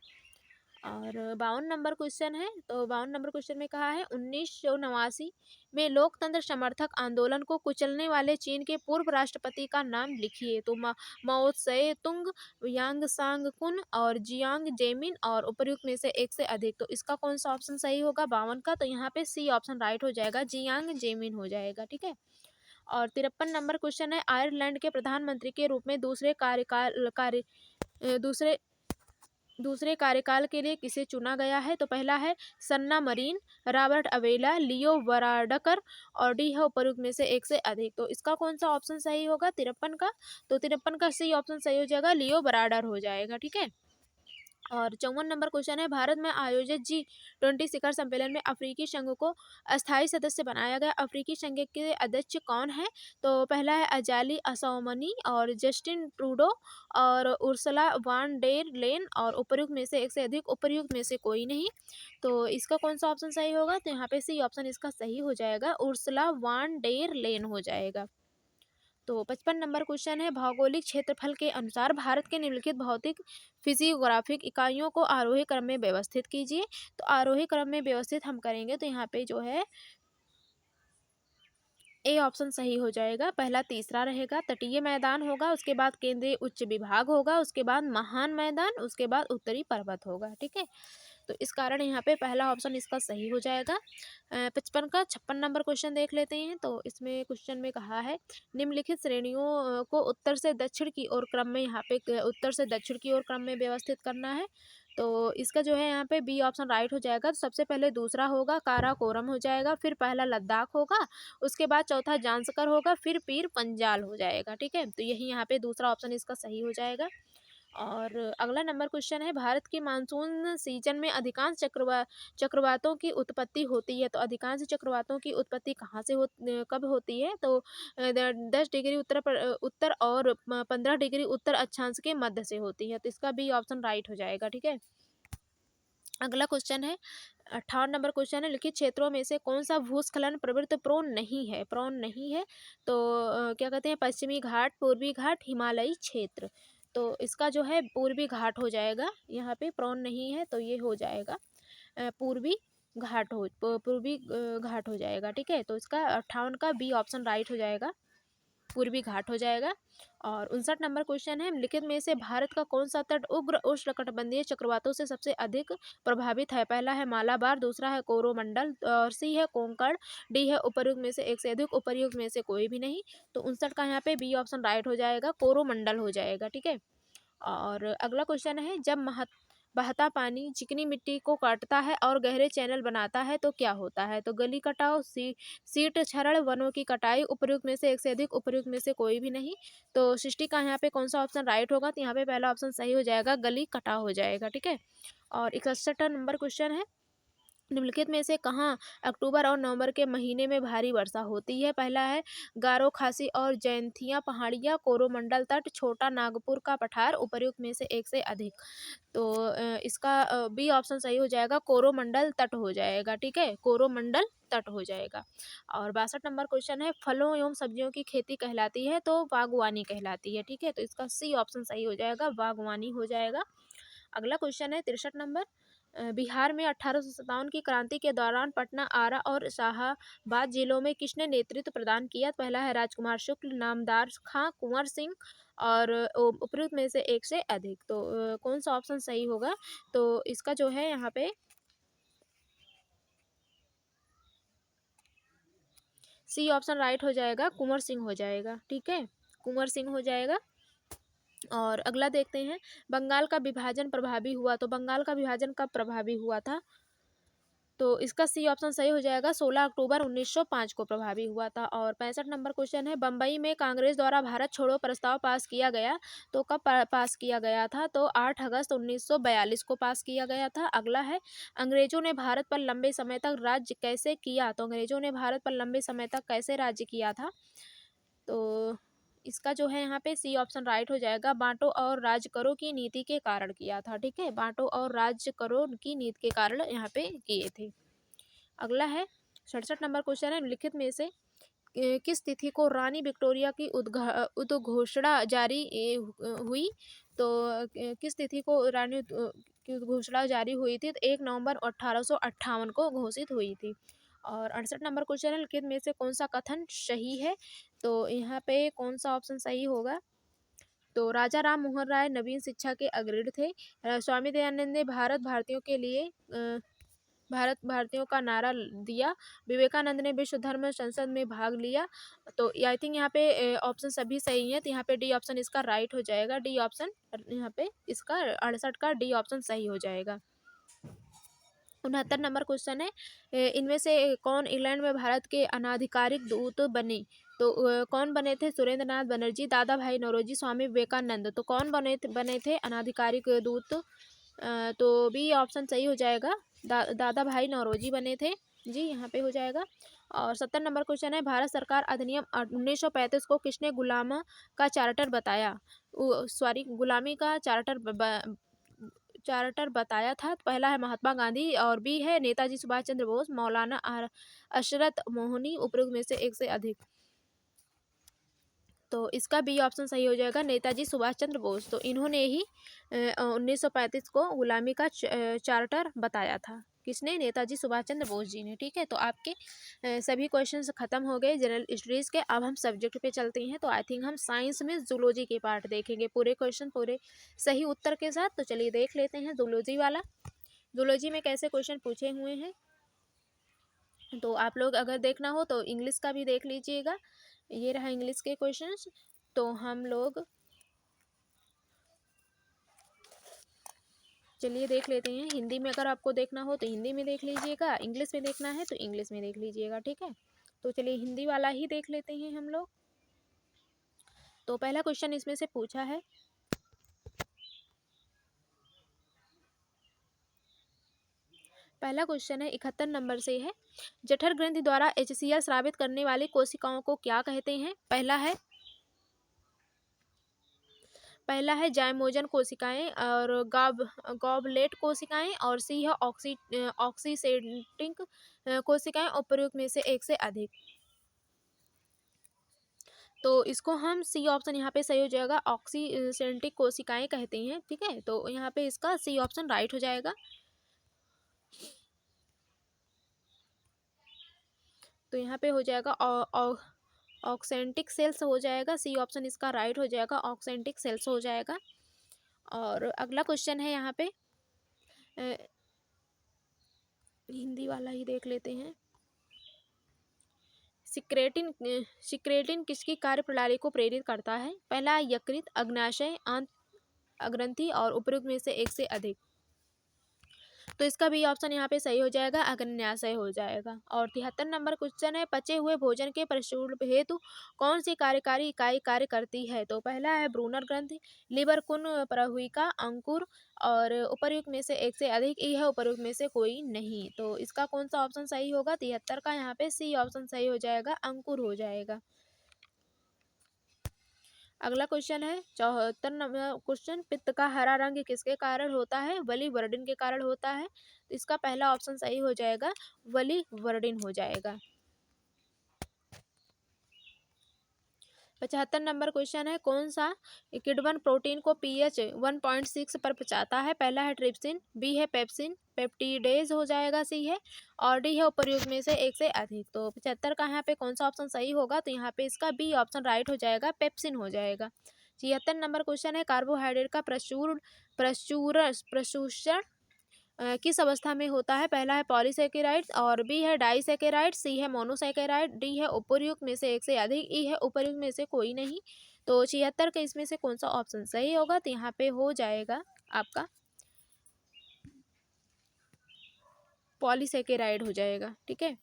और 52 नंबर क्वेश्चन है। तो 52 नंबर क्वेश्चन में कहा है, 1989 में लोकतंत्र समर्थक आंदोलन को कुचलने वाले चीन के पूर्व राष्ट्रपति का नाम लिखिए। तो माओ त्से तुंग, यांग सांग कुन, और जियांग जेमिन, और उपर्युक्त में से एक से अधिक। तो इसका कौन सा ऑप्शन सही होगा 52 का? तो यहाँ पे सी ऑप्शन राइट हो जाएगा, जियांग जेमिन हो जाएगा। ठीक है, और 53 नंबर क्वेश्चन है, आयरलैंड के प्रधानमंत्री के रूप में दूसरे कार्यकाल के लिए किसे चुना गया है? तो पहला है सन्ना मरीन, रॉबर्ट अवेला, लियो वराडकर, और डी है उपयुक्त में से एक से अधिक। तो इसका कौन सा ऑप्शन सही होगा 53 का? तो 53 का सही ऑप्शन सही हो जाएगा, लियो वराडर हो जाएगा। ठीक है, और 54 नंबर क्वेश्चन है, भारत में आयोजित G20 शिखर सम्मेलन में अफ्रीकी संघ को अस्थायी सदस्य बनाया गया। अफ्रीकी संघ के अध्यक्ष कौन है? तो पहला है अजाली असौमनी, और जस्टिन ट्रूडो, और उर्सुला वान डेर लेन, और उपर्युक्त में से एक से अधिक, उपर्युक्त में से कोई नहीं। तो इसका कौन सा ऑप्शन सही होगा? तो यहाँ पे सी ऑप्शन इसका सही हो जाएगा, उर्सुला वान डेर लेन हो जाएगा। तो 55 नंबर क्वेश्चन है, भौगोलिक क्षेत्रफल के अनुसार भारत के निम्नलिखित भौतिक फिजियोग्राफिक इकाइयों को आरोही क्रम में व्यवस्थित कीजिए। तो आरोही क्रम में व्यवस्थित हम करेंगे तो यहाँ पे जो है ए ऑप्शन सही हो जाएगा, पहला तीसरा रहेगा। तटीय मैदान होगा, उसके बाद केंद्रीय उच्च विभाग होगा, उसके बाद महान मैदान, उसके बाद उत्तरी पर्वत होगा। ठीक है, तो इस कारण यहाँ पे पहला ऑप्शन इसका सही हो जाएगा। 55 का 56 नंबर क्वेश्चन देख लेते हैं। तो इसमें क्वेश्चन में कहा है, निम्नलिखित श्रेणियों को उत्तर से दक्षिण की ओर क्रम में, यहाँ पे उत्तर से दक्षिण की ओर क्रम में व्यवस्थित करना है। तो इसका जो है यहाँ पे बी ऑप्शन राइट हो जाएगा। तो सबसे पहले दूसरा होगा काराकोरम हो जाएगा, फिर पहला लद्दाख होगा, उसके बाद चौथा जांस्कर होगा, फिर पीर पंजाल हो जाएगा। ठीक है, तो यही यहाँ पे दूसरा ऑप्शन इसका सही हो जाएगा। और अगला नंबर क्वेश्चन है, भारत के मानसून सीजन में अधिकांश चक्रवातों की उत्पत्ति होती है। तो अधिकांश चक्रवातों की उत्पत्ति कहाँ से कब होती है? तो 10 डिग्री उत्तर और 15 डिग्री उत्तर अक्षांश के मध्य से होती है। तो इसका भी ऑप्शन राइट हो जाएगा। ठीक है, अगला क्वेश्चन है 58 नंबर क्वेश्चन है, लिखित क्षेत्रों में से कौन सा भूस्खलन प्रवृत्ति प्रोन नहीं है। तो क्या कहते हैं, पश्चिमी घाट, पूर्वी घाट, हिमालयी क्षेत्र। तो इसका जो है पूर्वी घाट हो जाएगा, यहाँ पे प्रोन नहीं है तो ये हो जाएगा पूर्वी पूर्वी घाट हो जाएगा। ठीक है, तो इसका 58 का बी ऑप्शन राइट हो जाएगा, पूर्वी घाट हो जाएगा। और 59 नंबर क्वेश्चन है, निम्नलिखित में से भारत का कौन सा तट उग्र उष्णकटिबंधीय चक्रवातों से सबसे अधिक प्रभावित है। पहला है मालाबार, दूसरा है कोरोमंडल, और सी है कोंकण, डी है उपर्युक्त में से एक से अधिक, उपर्युक्त में से कोई भी नहीं। तो 59 का यहाँ पे बी ऑप्शन राइट हो जाएगा, कोरोमंडल हो जाएगा। ठीक है, और अगला क्वेश्चन है, जब बहता पानी चिकनी मिट्टी को काटता है और गहरे चैनल बनाता है तो क्या होता है। तो गली कटाव, सीट क्षरण, वनों की कटाई, उपर्युक्त में से एक से अधिक, उपर्युक्त में से कोई भी नहीं। तो सृष्टि का यहाँ पे कौन सा ऑप्शन राइट होगा, तो यहाँ पे पहला ऑप्शन सही हो जाएगा, गली कटाव हो जाएगा। ठीक है, और 61 नंबर क्वेश्चन है, निम्नलिखित में से कहाँ अक्टूबर और नवंबर के महीने में भारी वर्षा होती है। पहला है गारो खासी और जैंथिया पहाड़ियाँ, कोरोमंडल तट, छोटा नागपुर का पठार, उपर्युक्त में से एक से अधिक। तो इसका बी ऑप्शन सही हो जाएगा, कोरोमंडल तट हो जाएगा। ठीक है, कोरोमंडल तट हो जाएगा। और 62 नंबर क्वेश्चन है, फलों एवं सब्जियों की खेती कहलाती है तो बागवानी कहलाती है। ठीक है, तो इसका सी ऑप्शन सही हो जाएगा, बागवानी हो जाएगा। अगला क्वेश्चन है 63 नंबर, बिहार में 1857 की क्रांति के दौरान पटना, आरा और शाहाबाद जिलों में किसने नेतृत्व प्रदान किया। पहला है राजकुमार शुक्ल, नामदार खां, कुंवर सिंह, और उपयुक्त में से एक से अधिक। तो कौन सा ऑप्शन सही होगा, तो इसका जो है यहाँ पे सी ऑप्शन राइट हो जाएगा, कुंवर सिंह हो जाएगा। ठीक है, कुंवर सिंह हो जाएगा। और अगला देखते हैं, बंगाल का विभाजन प्रभावी हुआ, तो बंगाल का विभाजन कब प्रभावी हुआ था। तो इसका सी ऑप्शन सही हो जाएगा, 16 अक्टूबर 1905 को प्रभावी हुआ था। और 65 नंबर क्वेश्चन है, बम्बई में कांग्रेस द्वारा भारत छोड़ो प्रस्ताव पास किया गया, तो कब पास किया गया था। तो 8 अगस्त 1942 को पास किया गया था। अगला है, अंग्रेजों ने भारत पर लंबे समय तक राज्य कैसे किया। तो अंग्रेजों ने भारत पर लंबे समय तक कैसे राज्य किया था। तो इसका जो है यहाँ पे सी ऑप्शन राइट हो जाएगा, बांटो और राज करो की नीति के कारण किया था। ठीक है, बांटो और राज करो की नीति के कारण यहाँ पे किए थे। अगला है 67 नंबर क्वेश्चन है, लिखित में से किस तिथि को रानी विक्टोरिया की उद्घोषणा जारी हुई। तो किस तिथि को रानी की उद्घोषणा जारी हुई थी। तो 1 नवंबर 1858 को घोषित हुई थी। और 68 नंबर क्वेश्चन है, लिखित में से कौन सा कथन सही है। तो यहाँ पे कौन सा ऑप्शन सही होगा। तो राजा राम मोहन राय नवीन शिक्षा के अग्रणी थे। स्वामी दयानंद ने भारत भारतीयों का नारा दिया। विवेकानंद ने विश्व धर्म संसद में भाग लिया। तो आई थिंक यहाँ पे ऑप्शन सभी सही हैं, तो यहाँ पे डी ऑप्शन इसका राइट हो जाएगा। डी ऑप्शन यहाँ पे इसका 68 का डी ऑप्शन सही हो जाएगा। 69 नंबर क्वेश्चन है, इनमें से कौन इंग्लैंड में भारत के अनाधिकारिक दूत बने। तो कौन बने थे, सुरेंद्र नाथ बनर्जी, दादा भाई नौरोजी, स्वामी विवेकानंद। तो कौन बने थे अनाधिकारिक दूत। तो बी ऑप्शन सही हो जाएगा, दादा भाई नौरोजी बने थे जी, यहाँ पे हो जाएगा। और 70 नंबर क्वेश्चन है, भारत सरकार अधिनियम 1935 को किसने गुलाम का चार्टर बताया। सॉरी, गुलामी का चार्टर बताया था। पहला है महात्मा गांधी, और बी है नेताजी सुभाष चंद्र बोस, मौलाना अशरत मोहनी, उपयुक्त में से एक से अधिक। तो इसका बी ऑप्शन सही हो जाएगा, नेताजी सुभाष चंद्र बोस। तो इन्होंने ही 1935 को गुलामी का चार्टर बताया था। किसने, नेताजी सुभाष चंद्र बोस जी ने। ठीक है, तो आपके सभी क्वेश्चंस खत्म हो गए जनरल स्टडीज़ के। अब हम सब्जेक्ट पे चलते हैं। तो आई थिंक हम साइंस में जूलॉजी के पार्ट देखेंगे, पूरे क्वेश्चन पूरे सही उत्तर के साथ। तो चलिए देख लेते हैं जूलॉजी वाला। जूलॉजी में कैसे क्वेश्चन पूछे हुए हैं, तो आप लोग अगर देखना हो तो इंग्लिश का भी देख लीजिएगा। ये रहा इंग्लिश के क्वेश्चंस। तो हम लोग चलिए देख लेते हैं। हिंदी में अगर आपको देखना हो तो हिंदी में देख लीजिएगा, इंग्लिश में देखना है तो इंग्लिश में देख लीजिएगा। ठीक है, तो चलिए हिंदी वाला ही देख लेते हैं हम लोग। तो पहला क्वेश्चन इसमें से पूछा है, पहला क्वेश्चन है 71 नंबर से है, जठर ग्रंथि द्वारा HCl स्रावित करने वाली कोशिकाओं को क्या कहते हैं। पहला है जाइमोजन कोशिकाएं और गॉबलेट कोशिकाएं, और सी है ऑक्सीसेंटिक कोशिकाएं, उपयुक्त में से एक से अधिक। तो इसको हम सी ऑप्शन यहाँ पे सही हो जाएगा, ऑक्सीसेंटिक कोशिकाएं कहते हैं। ठीक है, तो यहाँ पे इसका सी ऑप्शन राइट हो जाएगा। तो यहाँ पे हो जाएगा ऑक्सेंटिक सेल्स हो जाएगा, सी ऑप्शन इसका राइट हो जाएगा, ऑक्सेंटिक सेल्स हो जाएगा। और अगला क्वेश्चन है यहाँ पे हिंदी वाला ही देख लेते हैं। सिक्रेटिन किसकी कार्य प्रणाली को प्रेरित करता है? पहला यकृत, अग्नाशय, अग्रंथि, और उपयुक्त में से एक से अधिक। तो इसका भी ऑप्शन यहाँ पे सही हो जाएगा, अग्न्याशय हो जाएगा। और 73 नंबर क्वेश्चन है, पचे हुए भोजन के प्रशुल्क हेतु कौन सी कार्यकारी इकाई कार्य करती है? तो पहला है ब्रूनर ग्रंथि, लीवर कुन प्रहुइका, अंकुर, और उपयुक्त में से एक से अधिक। ई है उपयुक्त में से कोई नहीं। तो इसका कौन सा ऑप्शन सही होगा? 73 का यहाँ पे सी ऑप्शन सही हो जाएगा, अंकुर हो जाएगा। अगला क्वेश्चन है 74 नंबर क्वेश्चन, पित्त का हरा रंग किसके कारण होता है? वलिवर्डिन के कारण होता है। तो इसका पहला ऑप्शन सही हो जाएगा, वलिवर्डिन हो जाएगा। 75 नंबर क्वेश्चन है, कौन सा किण्वन प्रोटीन को पीएच 1.6 पर पचाता है? पहला है ट्रिप्सिन, बी है पेप्सिन, पेप्टिडेज हो जाएगा, सी है, और डी है उपयुक्त में से एक से अधिक। तो 75 का यहाँ पे कौन सा ऑप्शन सही होगा? तो यहाँ पे इसका बी ऑप्शन राइट हो जाएगा, पेप्सिन हो जाएगा। 76 नंबर क्वेश्चन है, कार्बोहाइड्रेट का प्रशोषण किस अवस्था में होता है? पहला है पॉलीसेकेराइड्स, और बी है डाइसेकेराइड, सी है मोनोसेकेराइड, डी है उपयुक्त में से एक से अधिक, ई है उपयुक्त में से कोई नहीं। तो 76 के इसमें से कौन सा ऑप्शन सही होगा? तो यहाँ पे हो जाएगा आपका पॉलीसेकेराइड हो जाएगा। ठीक है,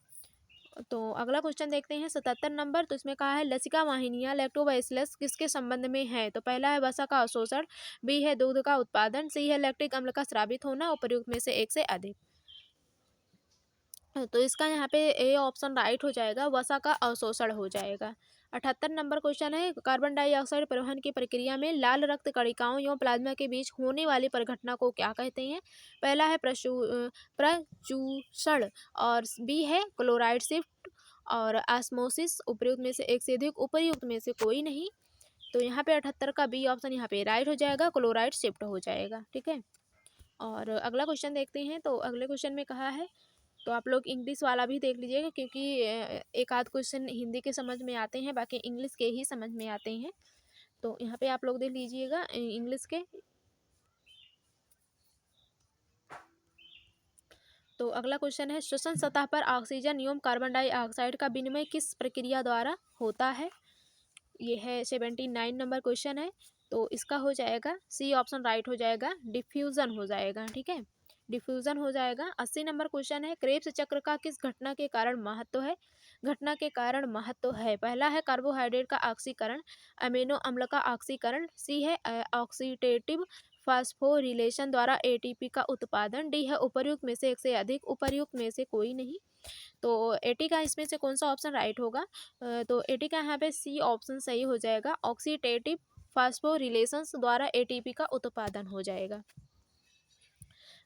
तो अगला क्वेश्चन देखते हैं 77 नंबर। तो इसमें कहा है लसिका वाहिनियां लैक्टोबैसिलस किसके संबंध में है? तो पहला है वसा का अवशोषण, बी है दूध का उत्पादन, सी है लैक्टिक अम्ल का स्रावित होना, उपयुक्त में से एक से अधिक। तो इसका यहाँ पे ए ऑप्शन राइट हो जाएगा, वसा का अवशोषण हो जाएगा। 78 नंबर क्वेश्चन है, कार्बन डाइऑक्साइड परिवहन की प्रक्रिया में लाल रक्त कणिकाओं एवं प्लाज्मा के बीच होने वाली परिघटना को क्या कहते हैं? पहला है प्रचूषण, और बी है क्लोराइड शिफ्ट, और ऑस्मोसिस, उपयुक्त में से एक से अधिक, उपयुक्त में से कोई नहीं। तो यहाँ पे 78 का बी ऑप्शन यहाँ पे राइट हो जाएगा, क्लोराइड शिफ्ट हो जाएगा। ठीक है, और अगला क्वेश्चन देखते हैं। तो अगले क्वेश्चन में कहा है, तो आप लोग इंग्लिश वाला भी देख लीजिएगा, क्योंकि एक आध क्वेश्चन हिंदी के समझ में आते हैं, बाकी इंग्लिश के ही समझ में आते हैं। तो यहाँ पे आप लोग देख लीजिएगा इंग्लिश के। तो अगला क्वेश्चन है, श्वसन सतह पर ऑक्सीजन एवं कार्बन डाइऑक्साइड का विनिमय किस प्रक्रिया द्वारा होता है? ये है 79 नंबर क्वेश्चन है। तो इसका हो जाएगा सी ऑप्शन राइट हो जाएगा, डिफ्यूजन हो जाएगा। ठीक है, डिफ्यूजन हो जाएगा। 80 नंबर क्वेश्चन है, क्रेब्स चक्र का किस घटना के कारण महत्व है? घटना के कारण महत्व है, पहला है कार्बोहाइड्रेट का ऑक्सीकरण, अमीनो अम्ल का ऑक्सीकरण, सी है ऑक्सीडेटिव फास्फोरिलेशन द्वारा एटीपी का उत्पादन, डी है उपयुक्त में से एक से अधिक, उपयुक्त में से कोई नहीं। तो 80 का इसमें से कौन सा ऑप्शन राइट होगा? तो 80 का यहाँ पे सी ऑप्शन सही हो जाएगा, ऑक्सीडेटिव फास्फोरिलेशंस द्वारा एटीपी का उत्पादन हो जाएगा।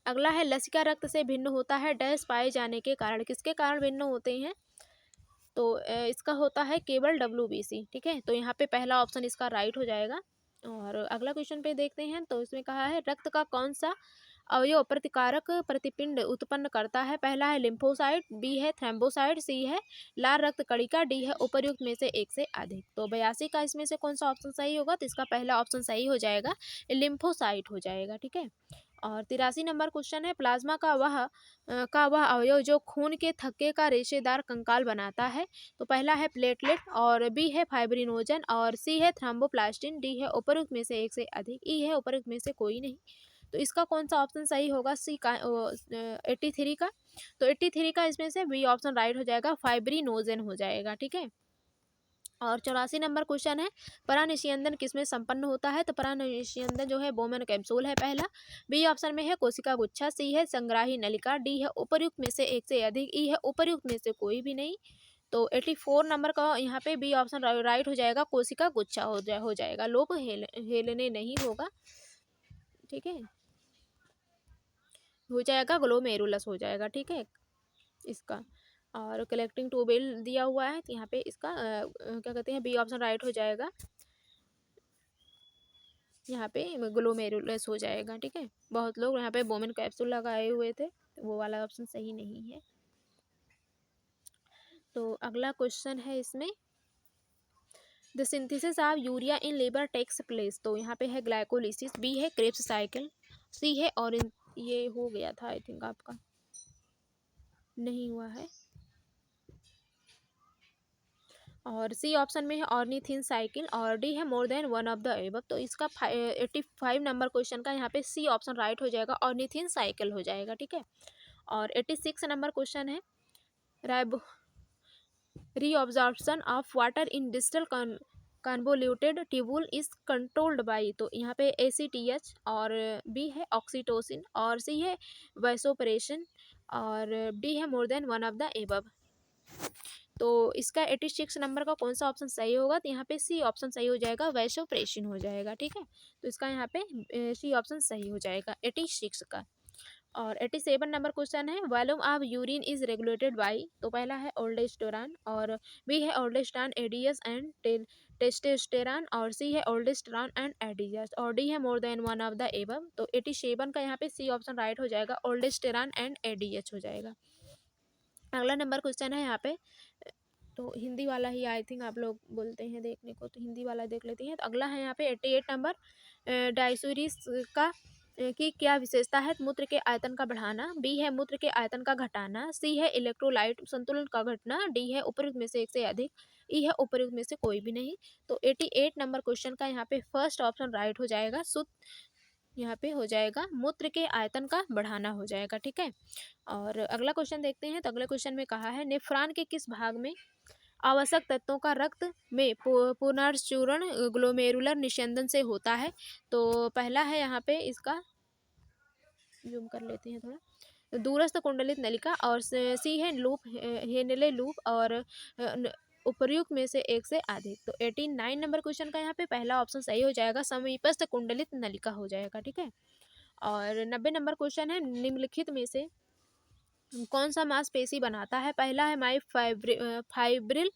अगला है, लसिका रक्त से भिन्न होता है डैश पाए जाने के कारण, किसके कारण भिन्न होते हैं? तो इसका होता है केवल WBC। ठीक है, तो यहाँ पे पहला ऑप्शन इसका राइट हो जाएगा। और अगला क्वेश्चन पे देखते हैं। तो इसमें कहा है, रक्त का कौन सा अवयव प्रतिकारक प्रतिपिंड उत्पन्न करता है? पहला है लिम्फोसाइट, बी है थ्रोम्बोसाइट, सी है लाल रक्त कणिका, डी है उपयुक्त में से एक से अधिक। तो 82 का इसमें से कौन सा ऑप्शन सही होगा? तो इसका पहला ऑप्शन सही हो जाएगा, लिम्फोसाइट हो जाएगा। ठीक है, और 83 नंबर क्वेश्चन है, प्लाज्मा का वह अवयव जो खून के थक्के का रेशेदार कंकाल बनाता है? तो पहला है प्लेटलेट, और बी है फाइब्रिनोजन, और सी है थ्रोम्बोप्लास्टिन, डी है उपयुक्त में से एक से अधिक, ई है उपयुक्त में से कोई नहीं। तो इसका कौन सा ऑप्शन सही होगा? सी का 83 का। तो 83 का इसमें से बी ऑप्शन राइट हो जाएगा, फाइब्रिनोजन हो जाएगा। ठीक है, और 84 नंबर क्वेश्चन है, परानिषेचन किसमें संपन्न होता है? तो परानिषेचन जो है बोमेन कैप्सूल है पहला, बी ऑप्शन में है कोशिका गुच्छा, सी है संग्राही नलिका, डी है उपयुक्त में से एक से अधिक, ई है उपयुक्त में से कोई भी नहीं। तो 84 नंबर का यहाँ पे बी ऑप्शन राइट हो जाएगा, कोशिका गुच्छा हो जाएगा, लोप हेलने नहीं होगा, ठीक है, हो जाएगा ग्लोमेरुलस हो जाएगा, ठीक है इसका। और कलेक्टिंग ट्यूबवेल दिया हुआ है, तो यहाँ पे इसका क्या कहते हैं, बी ऑप्शन राइट हो जाएगा, यहाँ पे ग्लोमेरुलस हो जाएगा, ठीक है। बहुत लोग यहाँ पे बोमेन कैप्सूल लगाए हुए थे, तो वो वाला ऑप्शन सही नहीं है। तो अगला क्वेश्चन है इसमें, the synthesis of urea in लेबर टेक्स प्लेस, तो यहाँ पे है ग्लाइकोलिसिस, बी है क्रेब्स साइकिल, सी है और ये हो गया था आई थिंक आपका, नहीं हुआ है, और सी ऑप्शन में है ऑर्निथिन साइकिल, और डी है more than one of the above. तो इसका 85 नंबर क्वेश्चन का यहाँ पे सी ऑप्शन राइट हो जाएगा, ऑर्निथिन साइकिल हो जाएगा, ठीक है। और 86 नंबर क्वेश्चन है, ribo reabsorption of water in distal convoluted tubule is controlled by, तो यहाँ पे ACTH, और बी है ऑक्सीटोसिन, और सी है वैसोपरेशन, और डी है more than one of the above. तो इसका 86 नंबर का कौन सा ऑप्शन सही होगा, तो यहाँ पे सी ऑप्शन सही हो जाएगा, वैसोप्रेशन हो जाएगा, ठीक है। तो इसका यहाँ पे सी ऑप्शन सही हो जाएगा 86 का। और 87 नंबर क्वेश्चन है, volume of urine is regulated by, तो पहला है ओल्डेस्टेरॉन, और बी है ओल्डेस्टेरॉन एडीएस एंड टेस्टोस्टेरॉन, और सी है ओल्डेस्टेरॉन एंड एडीएस, और डी है more than one of the above. तो 87 का यहाँ पे सी ऑप्शन राइट हो जाएगा, ओल्डेस्टेरॉन एंड एडीएच हो जाएगा। अगला नंबर क्वेश्चन है यहाँ पे, तो हिंदी वाला ही आई थिंक आप लोग बोलते हैं देखने को, तो हिंदी वाला देख लेते हैं। तो अगला है यहाँ पे 88 नंबर, डायसूरिस का की क्या विशेषता है, मूत्र के आयतन का बढ़ाना, बी है मूत्र के आयतन का घटाना, सी है इलेक्ट्रोलाइट संतुलन का घटना, डी है उपयुक्त में से एक से अधिक, ई है उपयुक्त में से कोई भी नहीं। तो 88 नंबर क्वेश्चन का यहाँ पे फर्स्ट ऑप्शन राइट हो जाएगा, शुद्ध यहाँ पे हो जाएगा मूत्र के आयतन का बढ़ाना हो जाएगा, ठीक है। और अगला क्वेश्चन देखते हैं। तो अगले क्वेश्चन में कहा है, नेफ्रॉन के किस भाग में आवश्यक तत्वों का रक्त में पुनर्चूरण ग्लोमेरुलर निस्यंदन से होता है। तो पहला है यहाँ पे इसका, जूम कर लेते हैं थोड़ा, तो दूरस्थ कुंडलित नलिका, और सी है लूप, हेनले लूप, और उपर्युक्त में से एक से अधिक। तो 89 नंबर क्वेश्चन का यहाँ पे पहला ऑप्शन सही हो जाएगा, समीपस्थ कुंडलित नलिका हो जाएगा, ठीक है। और 90 नंबर क्वेश्चन है, निम्नलिखित में से कौन सा मांसपेशी बनाता है, पहला है माई फाइब्रिल,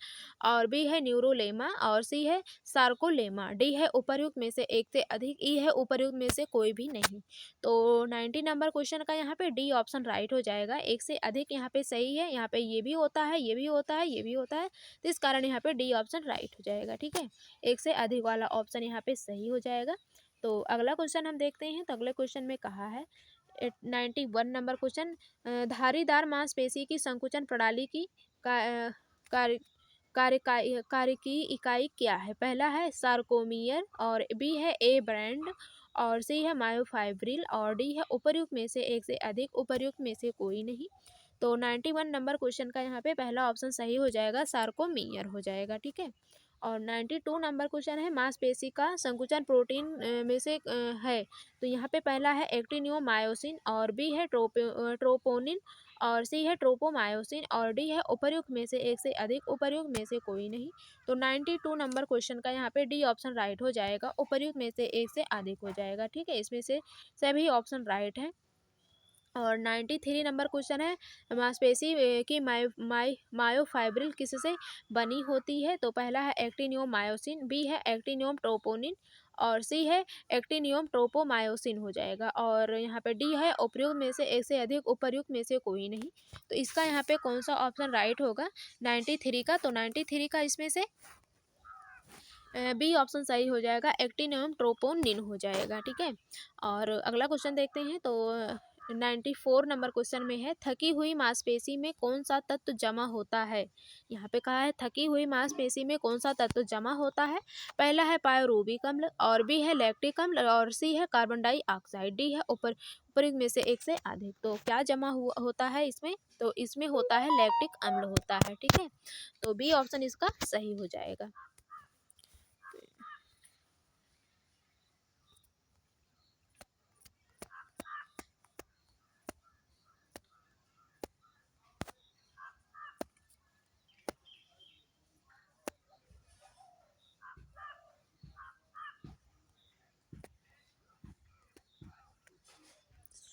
और बी है न्यूरोलेमा, और सी है सार्कोलेमा, डी है उपर्युक्त में से एक से अधिक, ई है उपर्युक्त में से कोई भी नहीं। तो 90 नंबर क्वेश्चन का यहाँ पे डी ऑप्शन राइट हो जाएगा, एक से अधिक यहाँ पे सही है, यहाँ पे ये भी होता है, ये भी होता है, ये भी होता है, तो इस कारण यहाँ पे डी ऑप्शन राइट हो जाएगा, ठीक है। एक से अधिक वाला ऑप्शन यहाँ पे सही हो जाएगा। तो अगला क्वेश्चन हम देखते हैं। तो अगले क्वेश्चन में कहा है 91 नंबर क्वेश्चन, धारीदार मांसपेशी की संकुचन प्रणाली की का- कार्य कार्य की इकाई क्या है, पहला है सार्कोमियर, और बी है ए ब्रांड, और सी है मायोफाइब्रिल, और डी है उपर्युक्त में से एक से अधिक, उपर्युक्त में से कोई नहीं। तो 91 नंबर क्वेश्चन का यहाँ पे पहला ऑप्शन सही हो जाएगा, सार्कोमियर हो जाएगा, ठीक है। और 92 नंबर क्वेश्चन है, मांसपेशी का संकुचन प्रोटीन में से है, तो यहाँ पे पहला है एक्टिनियोमायोसिन, और बी है ट्रोपोनिन, और सी है ट्रोपोमायोसिन, और डी है उपर्युक्त में से एक से अधिक, उपर्युक्त में से कोई नहीं। तो 92 नंबर क्वेश्चन का यहाँ पे डी ऑप्शन राइट हो जाएगा, उपर्युक्त में से एक से अधिक हो जाएगा, ठीक है। इसमें से सभी ऑप्शन राइट है। और 93 नंबर क्वेश्चन है, मांसपेशी की मायोफाइब्रिल किससे बनी होती है, तो पहला है एक्टिनियम मायोसिन, बी है एक्टिनियम ट्रोपोनिन, और सी है एक्टिनियम ट्रोपोमायोसिन हो जाएगा, और यहाँ पे डी है उपयुक्त में से एक से अधिक, उपर्युक्त में से कोई नहीं। तो इसका यहाँ पे कौन सा ऑप्शन राइट होगा 93 का, तो 93 का इसमें से बी ऑप्शन सही हो जाएगा, एक्टिनियम ट्रोपोनिन हो जाएगा, ठीक है। और अगला क्वेश्चन देखते हैं। तो 94 नंबर क्वेश्चन में है, थकी हुई मांसपेशी में कौन सा तत्व जमा होता है, यहाँ पे कहा है थकी हुई मांसपेशी में कौन सा तत्व जमा होता है, पहला है पायरूबिक अम्ल, और बी है लैक्टिक अम्ल, और सी है कार्बन डाइऑक्साइड, डी है ऊपरी में से एक से अधिक। तो क्या जमा हुआ होता है इसमें, तो इसमें होता है लैक्टिक अम्ल होता है, ठीक है। तो बी ऑप्शन इसका सही हो जाएगा।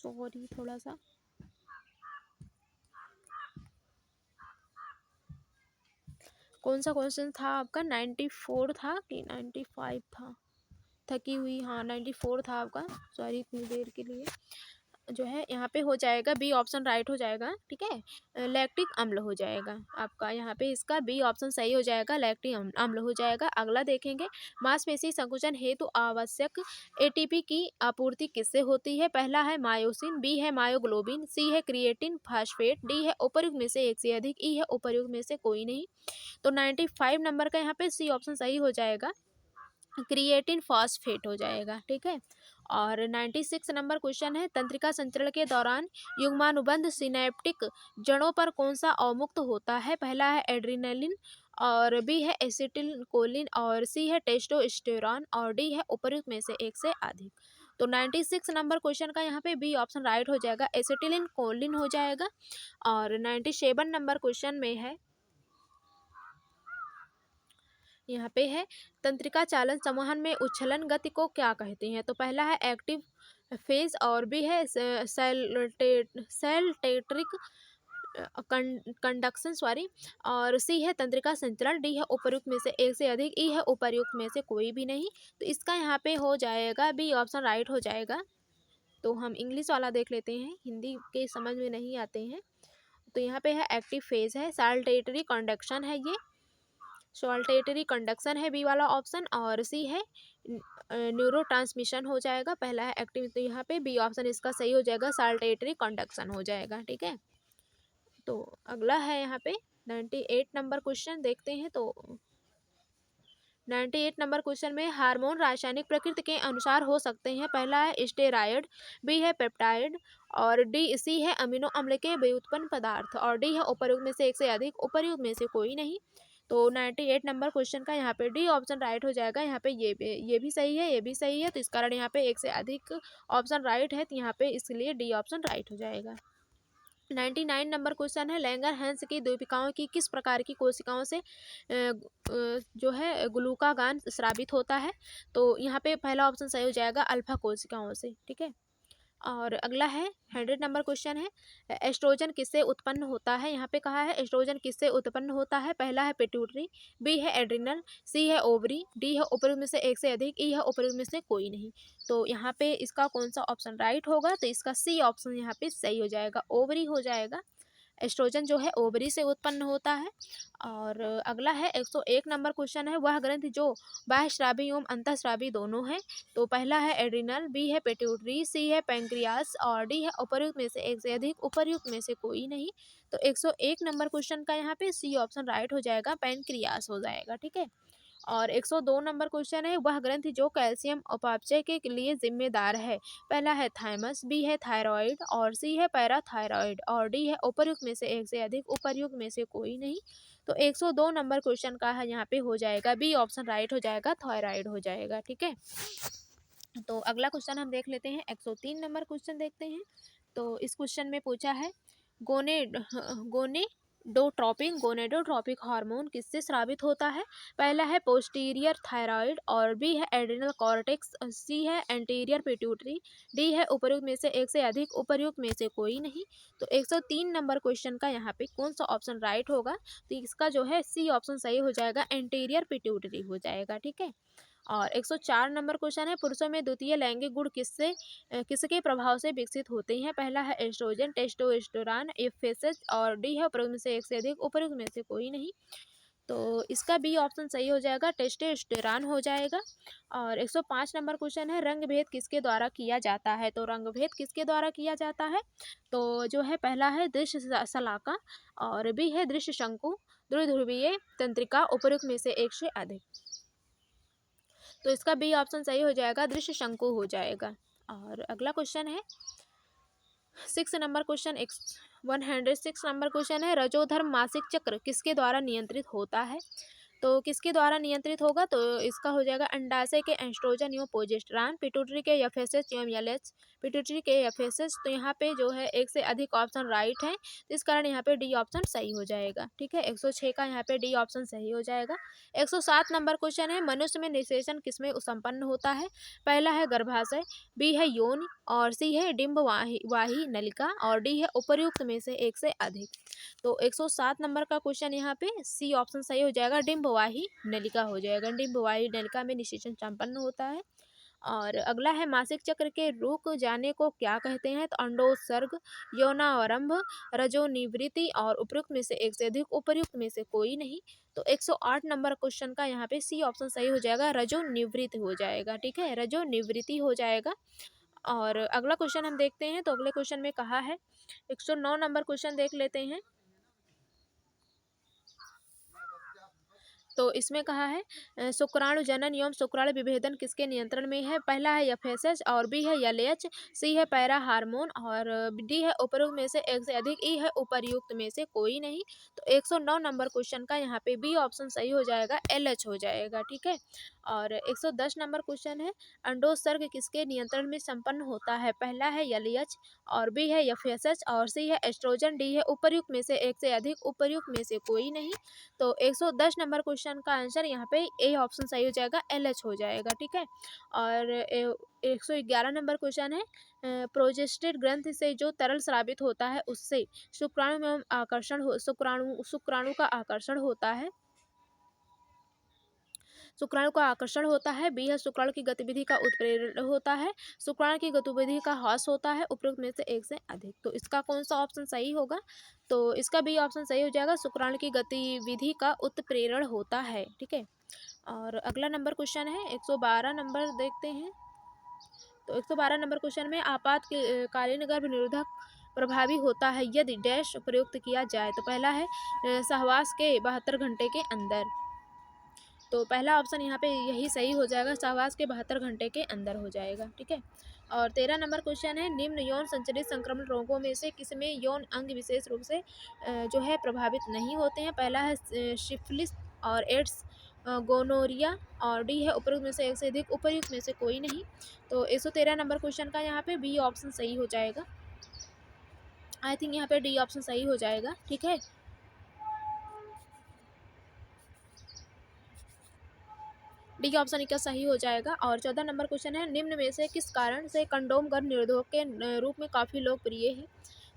सॉरी थोड़ा सा, कौन सा क्वेश्चन था आपका? 94 था कि 95 था? थकी हुई, हाँ 94 था आपका, सॉरी इतनी देर के लिए। जो है यहाँ पे हो जाएगा बी ऑप्शन राइट हो जाएगा, ठीक है, लैक्टिक अम्ल हो जाएगा आपका, यहाँ पे इसका बी ऑप्शन सही हो जाएगा, लैक्टिक अम्ल हो जाएगा। अगला देखेंगे, मांसपेशी संकुचन हेतु आवश्यक एटीपी की आपूर्ति किससे होती है? पहला है मायोसिन, बी है मायोग्लोबिन, सी है क्रिएटिन फास्फेट, डी है उपर्युक्त में से एक से अधिक, ई है उपर्युक्त में से कोई नहीं। तो 95 नंबर का यहाँ पे सी ऑप्शन सही हो जाएगा, क्रिएटिन फॉस्फेट हो जाएगा, ठीक है। और 96 नंबर क्वेश्चन है, तंत्रिका संचरण के दौरान युग्मानुबंध सिनेप्टिक जड़ों पर कौन सा अवमुक्त होता है? पहला है एड्रीनलिन, और बी है एसिटिल कोलिन, और सी है टेस्टोस्टेरॉन, और डी है उपर्युक्त में से एक से अधिक। तो 96 नंबर क्वेश्चन का यहाँ पे बी ऑप्शन राइट हो जाएगा, एसिटिलिन कोलिन हो जाएगा। और 97 नंबर क्वेश्चन में है, यहाँ पे है, तंत्रिका चालन संवहन में उच्छलन गति को क्या कहते हैं? तो पहला है एक्टिव फेज, और बी है सेल्टेट्रिक कंडक्शन, सॉरी, और सी है तंत्रिका संचरण, डी है उपर्युक्त में से एक से अधिक, ई है उपर्युक्त में से कोई भी नहीं। तो इसका यहाँ पे हो जाएगा बी ऑप्शन राइट हो जाएगा। तो हम इंग्लिश वाला देख लेते हैं, हिंदी के समझ में नहीं आते हैं। तो यहाँ पे है एक्टिव फेज है, साल्टेटरी कंडक्शन है, ये सॉल्टेटरी कंडक्शन है बी वाला ऑप्शन, और सी है न्यूरो ट्रांसमिशन हो जाएगा, पहला है एक्टिव। तो यहाँ पे बी ऑप्शन इसका सही हो जाएगा, साल्टेटरी कंडक्शन हो जाएगा, ठीक है। तो अगला है यहाँ पे 98 नंबर क्वेश्चन देखते हैं। तो 98 नंबर क्वेश्चन में, हार्मोन रासायनिक प्रकृति के अनुसार हो सकते हैं? पहला है स्टेरॉयड, बी है पेप्टाइड, और डी सी है अमीनो अम्ल के व्युत्पन्न पदार्थ, और डी है उपर्युक्त में से एक से अधिक, उपर्युक्त में से कोई नहीं। तो 98 नंबर क्वेश्चन का यहाँ पे डी ऑप्शन राइट हो जाएगा। यहाँ पे ये भी सही है, ये भी सही है, तो इस कारण यहाँ पे एक से अधिक ऑप्शन राइट है, तो यहाँ पे इसलिए डी ऑप्शन राइट हो जाएगा। 99 नंबर क्वेश्चन है, लैंगर हैंस की द्वीपिकाओं की किस प्रकार की कोशिकाओं से जो है ग्लूकागान स्रावित होता है? तो यहाँ पे पहला ऑप्शन सही हो जाएगा, अल्फा कोशिकाओं से, ठीक है। और अगला है 100 नंबर क्वेश्चन है, एस्ट्रोजन किससे उत्पन्न होता है? यहाँ पे कहा है एस्ट्रोजन किससे उत्पन्न होता है? पहला है पिट्यूटरी, बी है एड्रिनल, सी है ओवरी, डी है उपर्युक्त में से एक से अधिक, ई है उपर्युक्त में से कोई नहीं। तो यहाँ पे इसका कौन सा ऑप्शन राइट होगा? तो इसका सी ऑप्शन यहाँ पे सही हो जाएगा, ओवरी हो जाएगा। एस्ट्रोजन जो है ओवरी से उत्पन्न होता है। और अगला है 101 नंबर क्वेश्चन है, वह ग्रंथि जो बाह्यस्रावी एवं अंतःस्रावी दोनों है? तो पहला है एड्रिनल, बी है पिट्यूटरी, सी है पैंक्रियास, और डी है उपर्युक्त में से एक से अधिक, उपर्युक्त में से कोई नहीं। तो 101 नंबर क्वेश्चन का यहाँ पे सी ऑप्शन राइट हो जाएगा, पैंक्रियास हो जाएगा, ठीक है। और 102 नंबर क्वेश्चन है, वह ग्रंथि जो कैल्शियम उपापचय के लिए जिम्मेदार है? पहला है थाइमस, बी है थायराइड, और सी है पैराथायराइड, और डी है उपर्युक्त में से एक से अधिक, उपर्युक्त में से कोई नहीं। तो 102 नंबर क्वेश्चन का है यहाँ पे हो जाएगा बी ऑप्शन राइट हो जाएगा, थायराइड हो जाएगा, ठीक है। तो अगला क्वेश्चन हम देख लेते हैं, 103 नंबर क्वेश्चन देखते हैं। तो इस क्वेश्चन में पूछा है, गोनेडोट्रोपिक हार्मोन किससे स्रावित होता है? पहला है पोस्टीरियर थायराइड, और बी है एड्रिनल कॉर्टेक्स, सी है एंटीरियर पिट्यूटरी, डी है उपर्युक्त में से एक से अधिक, उपर्युक्त में से कोई नहीं। तो 103 नंबर क्वेश्चन का यहाँ पे कौन सा ऑप्शन राइट होगा? तो इसका जो है सी ऑप्शन सही हो जाएगा, एंटीरियर पिट्यूटरी हो जाएगा, ठीक है। और 104 नंबर क्वेश्चन है, पुरुषों में द्वितीय लैंगिक गुण किसके प्रभाव से विकसित होते हैं? पहला है एस्ट्रोजन, टेस्टोस्टेरोन, एफएसएच, और डी है उपर्युक्त में से एक से अधिक, उपर्युक्त में से कोई नहीं। तो इसका बी ऑप्शन सही हो जाएगा, टेस्टोस्टेरोन हो जाएगा। और 105 नंबर क्वेश्चन है, रंग भेद किसके द्वारा किया जाता है? तो रंग भेद किसके द्वारा किया जाता है? तो जो है पहला है दृश्य शलाका, और बी है दृश्य शंकु, द्विध्रुवीय तंत्रिका, उपर्युक्त में से एक से अधिक। तो इसका बी ऑप्शन सही हो जाएगा, दृश्य शंकु हो जाएगा। और अगला क्वेश्चन है 106 नंबर क्वेश्चन है, रजोधर्म मासिक चक्र किसके द्वारा नियंत्रित होता है? तो किसके द्वारा नियंत्रित होगा? तो इसका हो जाएगा अंडाशय के एस्ट्रोजन एवं प्रोजेस्टेरॉन, पिट्यूटरी के एफएसएच एवं एलएच, पिट्यूटरी के एफएसएच। तो यहाँ पे जो है एक से अधिक ऑप्शन राइट है, इस कारण यहाँ पे डी ऑप्शन सही हो जाएगा। ठीक है, 106 का यहाँ पे डी ऑप्शन सही हो जाएगा। 107 नंबर क्वेश्चन है, मनुष्य में निषेचन किसमें संपन्न होता है? पहला है गर्भाशय, बी है योनि, और सी है डिम्ब वाही वाही नलिका, और डी है उपर्युक्त में से एक से अधिक। तो 107 नंबर का क्वेश्चन यहाँ पे सी ऑप्शन सही हो जाएगा, डिम्बवाही नलिका हो जाएगा। डिम्बवाही नलिका में निषेचन संपन्न होता है। और अगला है, मासिक चक्र के रुक जाने को क्या कहते हैं? तो अंडोत्सर्ग, यौनारंभ, रजोनिवृत्ति, और उपयुक्त में से एक से अधिक, उपर्युक्त में से कोई नहीं। तो 108 नंबर क्वेश्चन का यहाँ पे सी ऑप्शन सही हो जाएगा, रजोनिवृत्ति हो जाएगा। ठीक है, रजोनिवृत्ति हो जाएगा। और अगला क्वेश्चन हम देखते हैं। तो अगले क्वेश्चन में कहा है, 109 नंबर क्वेश्चन देख लेते हैं। तो इसमें कहा है, शुक्राणु जनन एवं शुक्राणु विभेदन किसके नियंत्रण में है? पहला है एफएसएच, और बी है एलएच, सी है पैरा हार्मोन, और डी है उपयुक्त में से एक से अधिक, ई है उपर्युक्त में से कोई नहीं। तो 109 नंबर क्वेश्चन का यहाँ पे बी ऑप्शन सही हो जाएगा, एलएच हो जाएगा। ठीक है। और 110 नंबर क्वेश्चन है, अंडोत्सर्ग किसके नियंत्रण में संपन्न होता है? पहला है एलएच, और बी है एफएसएच, और सी है एस्ट्रोजन, डी है उपर्युक्त में से एक से अधिक, उपर्युक्त में से कोई नहीं। तो 110 नंबर क्वेश्चन का आंसर यहाँ पे ए ऑप्शन सही हो जाएगा, एलएच हो जाएगा। ठीक है। और 111 नंबर क्वेश्चन है, प्रोजेस्टेड ग्रंथ से जो तरल स्रावित होता है उससे शुक्राणु में आकर्षण हो शुक्राणु शुक्राणु का आकर्षण होता है। शुक्राणु का आकर्षण होता है, बी है शुक्राणु की गतिविधि का उत्प्रेरण होता है, शुक्राणु की गतिविधि का ह्रास होता है, उपयुक्त में से एक से अधिक। तो इसका कौन सा ऑप्शन सही होगा? तो इसका बी ऑप्शन सही हो जाएगा, शुक्राणु की गतिविधि का उत्प्रेरण होता है। ठीक है। और अगला नंबर क्वेश्चन है, 112 नंबर देखते हैं। तो 112 नंबर क्वेश्चन में, आपातकालीन गर्भ निरोधक प्रभावी होता है यदि डैश प्रयुक्त किया जाए। तो पहला है, सहवास के 72 घंटे के अंदर। तो पहला ऑप्शन यहाँ पे यही सही हो जाएगा, सहवास के 72 घंटे के अंदर हो जाएगा। ठीक है। और 13 नंबर क्वेश्चन है, निम्न यौन संचरित संक्रमण रोगों में से किसमें यौन अंग विशेष रूप से जो है प्रभावित नहीं होते हैं? पहला है सिफिलिस और एड्स, गोनोरिया, और डी है उपयुक्त में से एक से अधिक, उपर्युक्त में से कोई नहीं। तो 113 नंबर क्वेश्चन का यहाँ पे बी ऑप्शन सही हो जाएगा। आई थिंक यहाँ पे डी ऑप्शन सही हो जाएगा। ठीक है। डी ऑप्शन इसका सही हो जाएगा। और 14 नंबर क्वेश्चन है, निम्न में से किस कारण से कंडोम गर्भ निरोधक के रूप में काफ़ी लोकप्रिय है?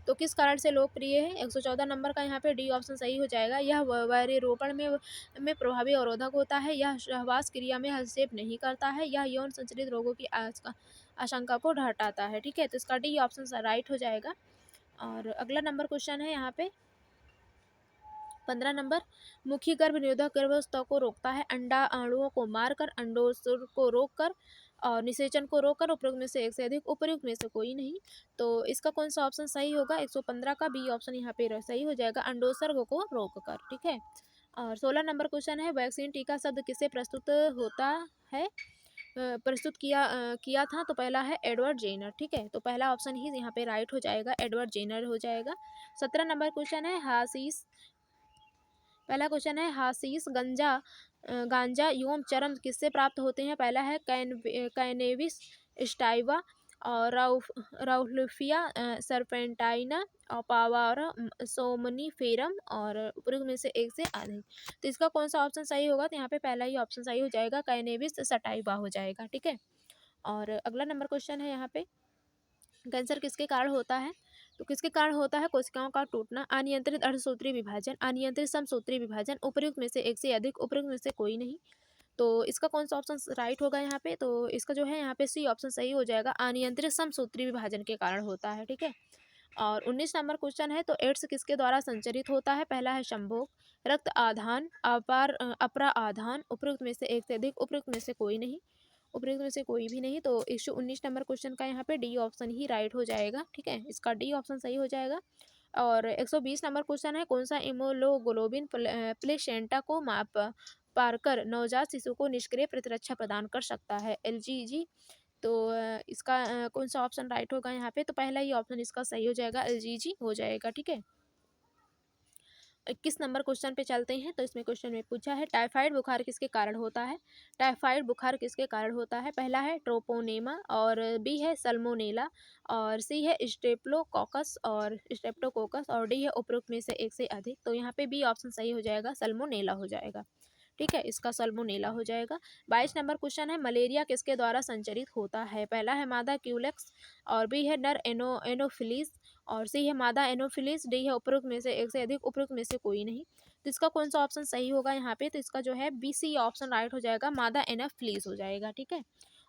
तो किस कारण से लोकप्रिय है? 114 नंबर का यहाँ पे डी ऑप्शन सही हो जाएगा। यह वैरिरोपण में प्रभावी अवरोधक होता है, यह सहवास क्रिया में हस्तक्षेप नहीं करता है, यह यौन संचरित रोगों की आशंका को हटाता है। ठीक है। तो इसका डी ऑप्शन राइट हो जाएगा। और अगला नंबर क्वेश्चन है यहाँ पे 15 नंबर, मुखी गर्भ निरोधक गर्भावस्था को रोकता है, अंडा अणुओं को मारकर, अंडोत्सर्ग को रोककर, और निषेचन को रोककर, उपयुक्त में से एक से अधिक, उपर्युक्त में से कोई नहीं। तो इसका कौन सा ऑप्शन सही होगा? 115 का बी ऑप्शन यहाँ पे सही हो जाएगा, अंडोत्सर्ग को रोककर। ठीक है। और 16 नंबर क्वेश्चन है, वैक्सीन टीका शब्द किससे प्रस्तुत होता है प्रस्तुत किया था? तो पहला है एडवर्ड जेनर। ठीक है। तो पहला ऑप्शन ही यहाँ पे राइट हो जाएगा, एडवर्ड जेनर हो जाएगा। 17 नंबर क्वेश्चन है, हाशीस पहला क्वेश्चन है, हाशीस गांजा एवं चरम किससे प्राप्त होते हैं? पहला है कैनेबिस स्टाइवा, और राउल्फिया सरपेंटाइना, और पावारा सोमनीफेरम, और उपयुक्त में से एक से अधिक। तो इसका कौन सा ऑप्शन सही होगा? तो यहाँ पे पहला ही ऑप्शन सही हो जाएगा, कैनेबिस सटाइवा हो जाएगा। ठीक है। और अगला नंबर क्वेश्चन है यहाँ पे, कैंसर किसके कारण होता है? तो किसके कारण होता है? कोशिकाओं का टूटना, अनियंत्रित अर्धसूत्री विभाजन, अनियंत्रित समसूत्री विभाजन, उपर्युक्त में से एक से अधिक, उपर्युक्त में से कोई नहीं। तो इसका कौन सा ऑप्शन राइट होगा यहाँ पे? तो इसका जो है यहाँ पे सी ऑप्शन सही हो जाएगा, अनियंत्रित समसूत्री विभाजन के कारण होता है। ठीक है। और 19 नंबर क्वेश्चन है, तो एड्स किसके द्वारा संचरित होता है? पहला है संभोग, रक्त आधान, अपरा आधान, उपयुक्त में से एक से अधिक, उपर्युक्त में से कोई नहीं, उपयुक्त में से कोई भी नहीं। तो 119 नंबर क्वेश्चन का यहाँ पे डी ऑप्शन ही राइट हो जाएगा। ठीक है। इसका डी ऑप्शन सही हो जाएगा। और 120 नंबर क्वेश्चन है, कौन सा इमोग्लोबिन प्लेसेंटा को माप पार कर नवजात शिशु को निष्क्रिय प्रतिरक्षा प्रदान कर सकता है? एलजीजी। तो इसका कौन सा ऑप्शन राइट होगा यहाँ पे? तो पहला ही ऑप्शन इसका सही हो जाएगा, एलजीजी हो जाएगा। ठीक है। 21 नंबर क्वेश्चन पे चलते हैं। तो इसमें क्वेश्चन में पूछा है टाइफाइड बुखार किसके कारण होता है। टाइफाइड बुखार किसके कारण होता है। पहला है ट्रोपोनेमा, और बी है सल्मोनेला, और सी है स्टेप्लोकोकस और स्टेप्टोकोकस, और डी है उपरोक्त में से एक से अधिक। तो यहाँ पे बी ऑप्शन सही हो जाएगा, सल्मोनेला हो जाएगा। ठीक है, इसका सल्मोनेला हो जाएगा। 22 नंबर क्वेश्चन है मलेरिया किसके द्वारा संचरित होता है। पहला है मादा क्यूलेक्स, और बी है नर एनोफिलीज, और सी है मादा एनोफिलीज, डी है उपरोक्त में से एक से अधिक, उपरोक्त में से कोई नहीं। तो इसका कौन सा ऑप्शन सही होगा यहाँ पे। तो इसका जो है बी सी ऑप्शन राइट हो जाएगा, मादा एनोफिलीज हो जाएगा। ठीक है।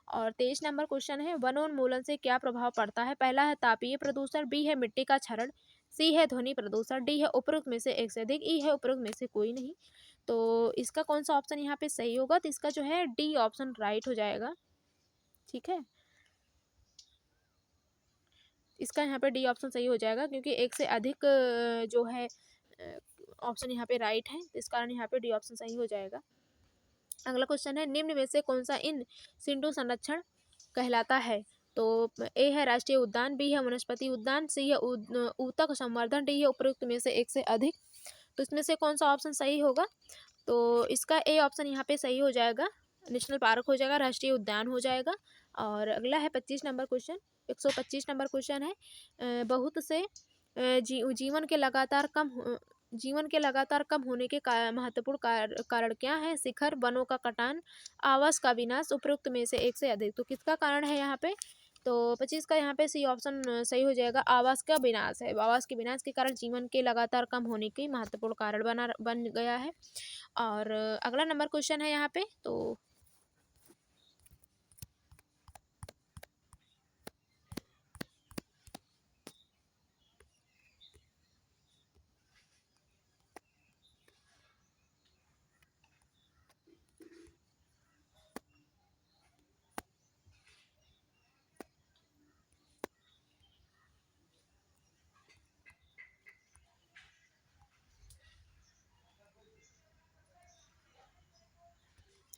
और 23 नंबर क्वेश्चन है वनोन्मूलन से क्या प्रभाव पड़ता है। पहला है तापीय प्रदूषण, बी है मिट्टी का क्षरण, सी है ध्वनि प्रदूषण, डी है उपरोक्त में से एक से अधिक, ई है उपरोक्त में से कोई नहीं। तो इसका कौन सा ऑप्शन यहाँ पे सही होगा। तो इसका जो है डी ऑप्शन राइट हो जाएगा। ठीक है, इसका यहाँ पे डी ऑप्शन सही हो जाएगा, क्योंकि एक से अधिक जो है ऑप्शन यहाँ पे राइट है, तो इस कारण यहाँ पे डी ऑप्शन सही हो जाएगा। अगला क्वेश्चन है निम्न में से कौन सा इन सिंधु संरक्षण कहलाता है। तो ए है राष्ट्रीय उद्यान, बी है वनस्पति उद्यान, सी है ऊतक संवर्धन, डी है उपरोक्त में से एक से अधिक। तो इसमें से कौन सा ऑप्शन सही होगा। तो इसका ए ऑप्शन यहाँ पे सही हो जाएगा, नेशनल पार्क हो जाएगा, राष्ट्रीय उद्यान हो जाएगा। और अगला है 25 नंबर क्वेश्चन, 125 नंबर क्वेश्चन है बहुत से जीवन के लगातार कम होने के महत्वपूर्ण कारण क्या है। शिखर, वनों का कटान, आवास का विनाश, उपरोक्त में से एक से अधिक। तो किसका कारण है यहाँ पे। तो 25 का यहाँ पे सी ऑप्शन सही हो जाएगा, आवास का विनाश है। आवास के विनाश के कारण जीवन के लगातार कम होने के महत्वपूर्ण कारण बन गया है। और अगला नंबर क्वेश्चन है यहाँ पे। तो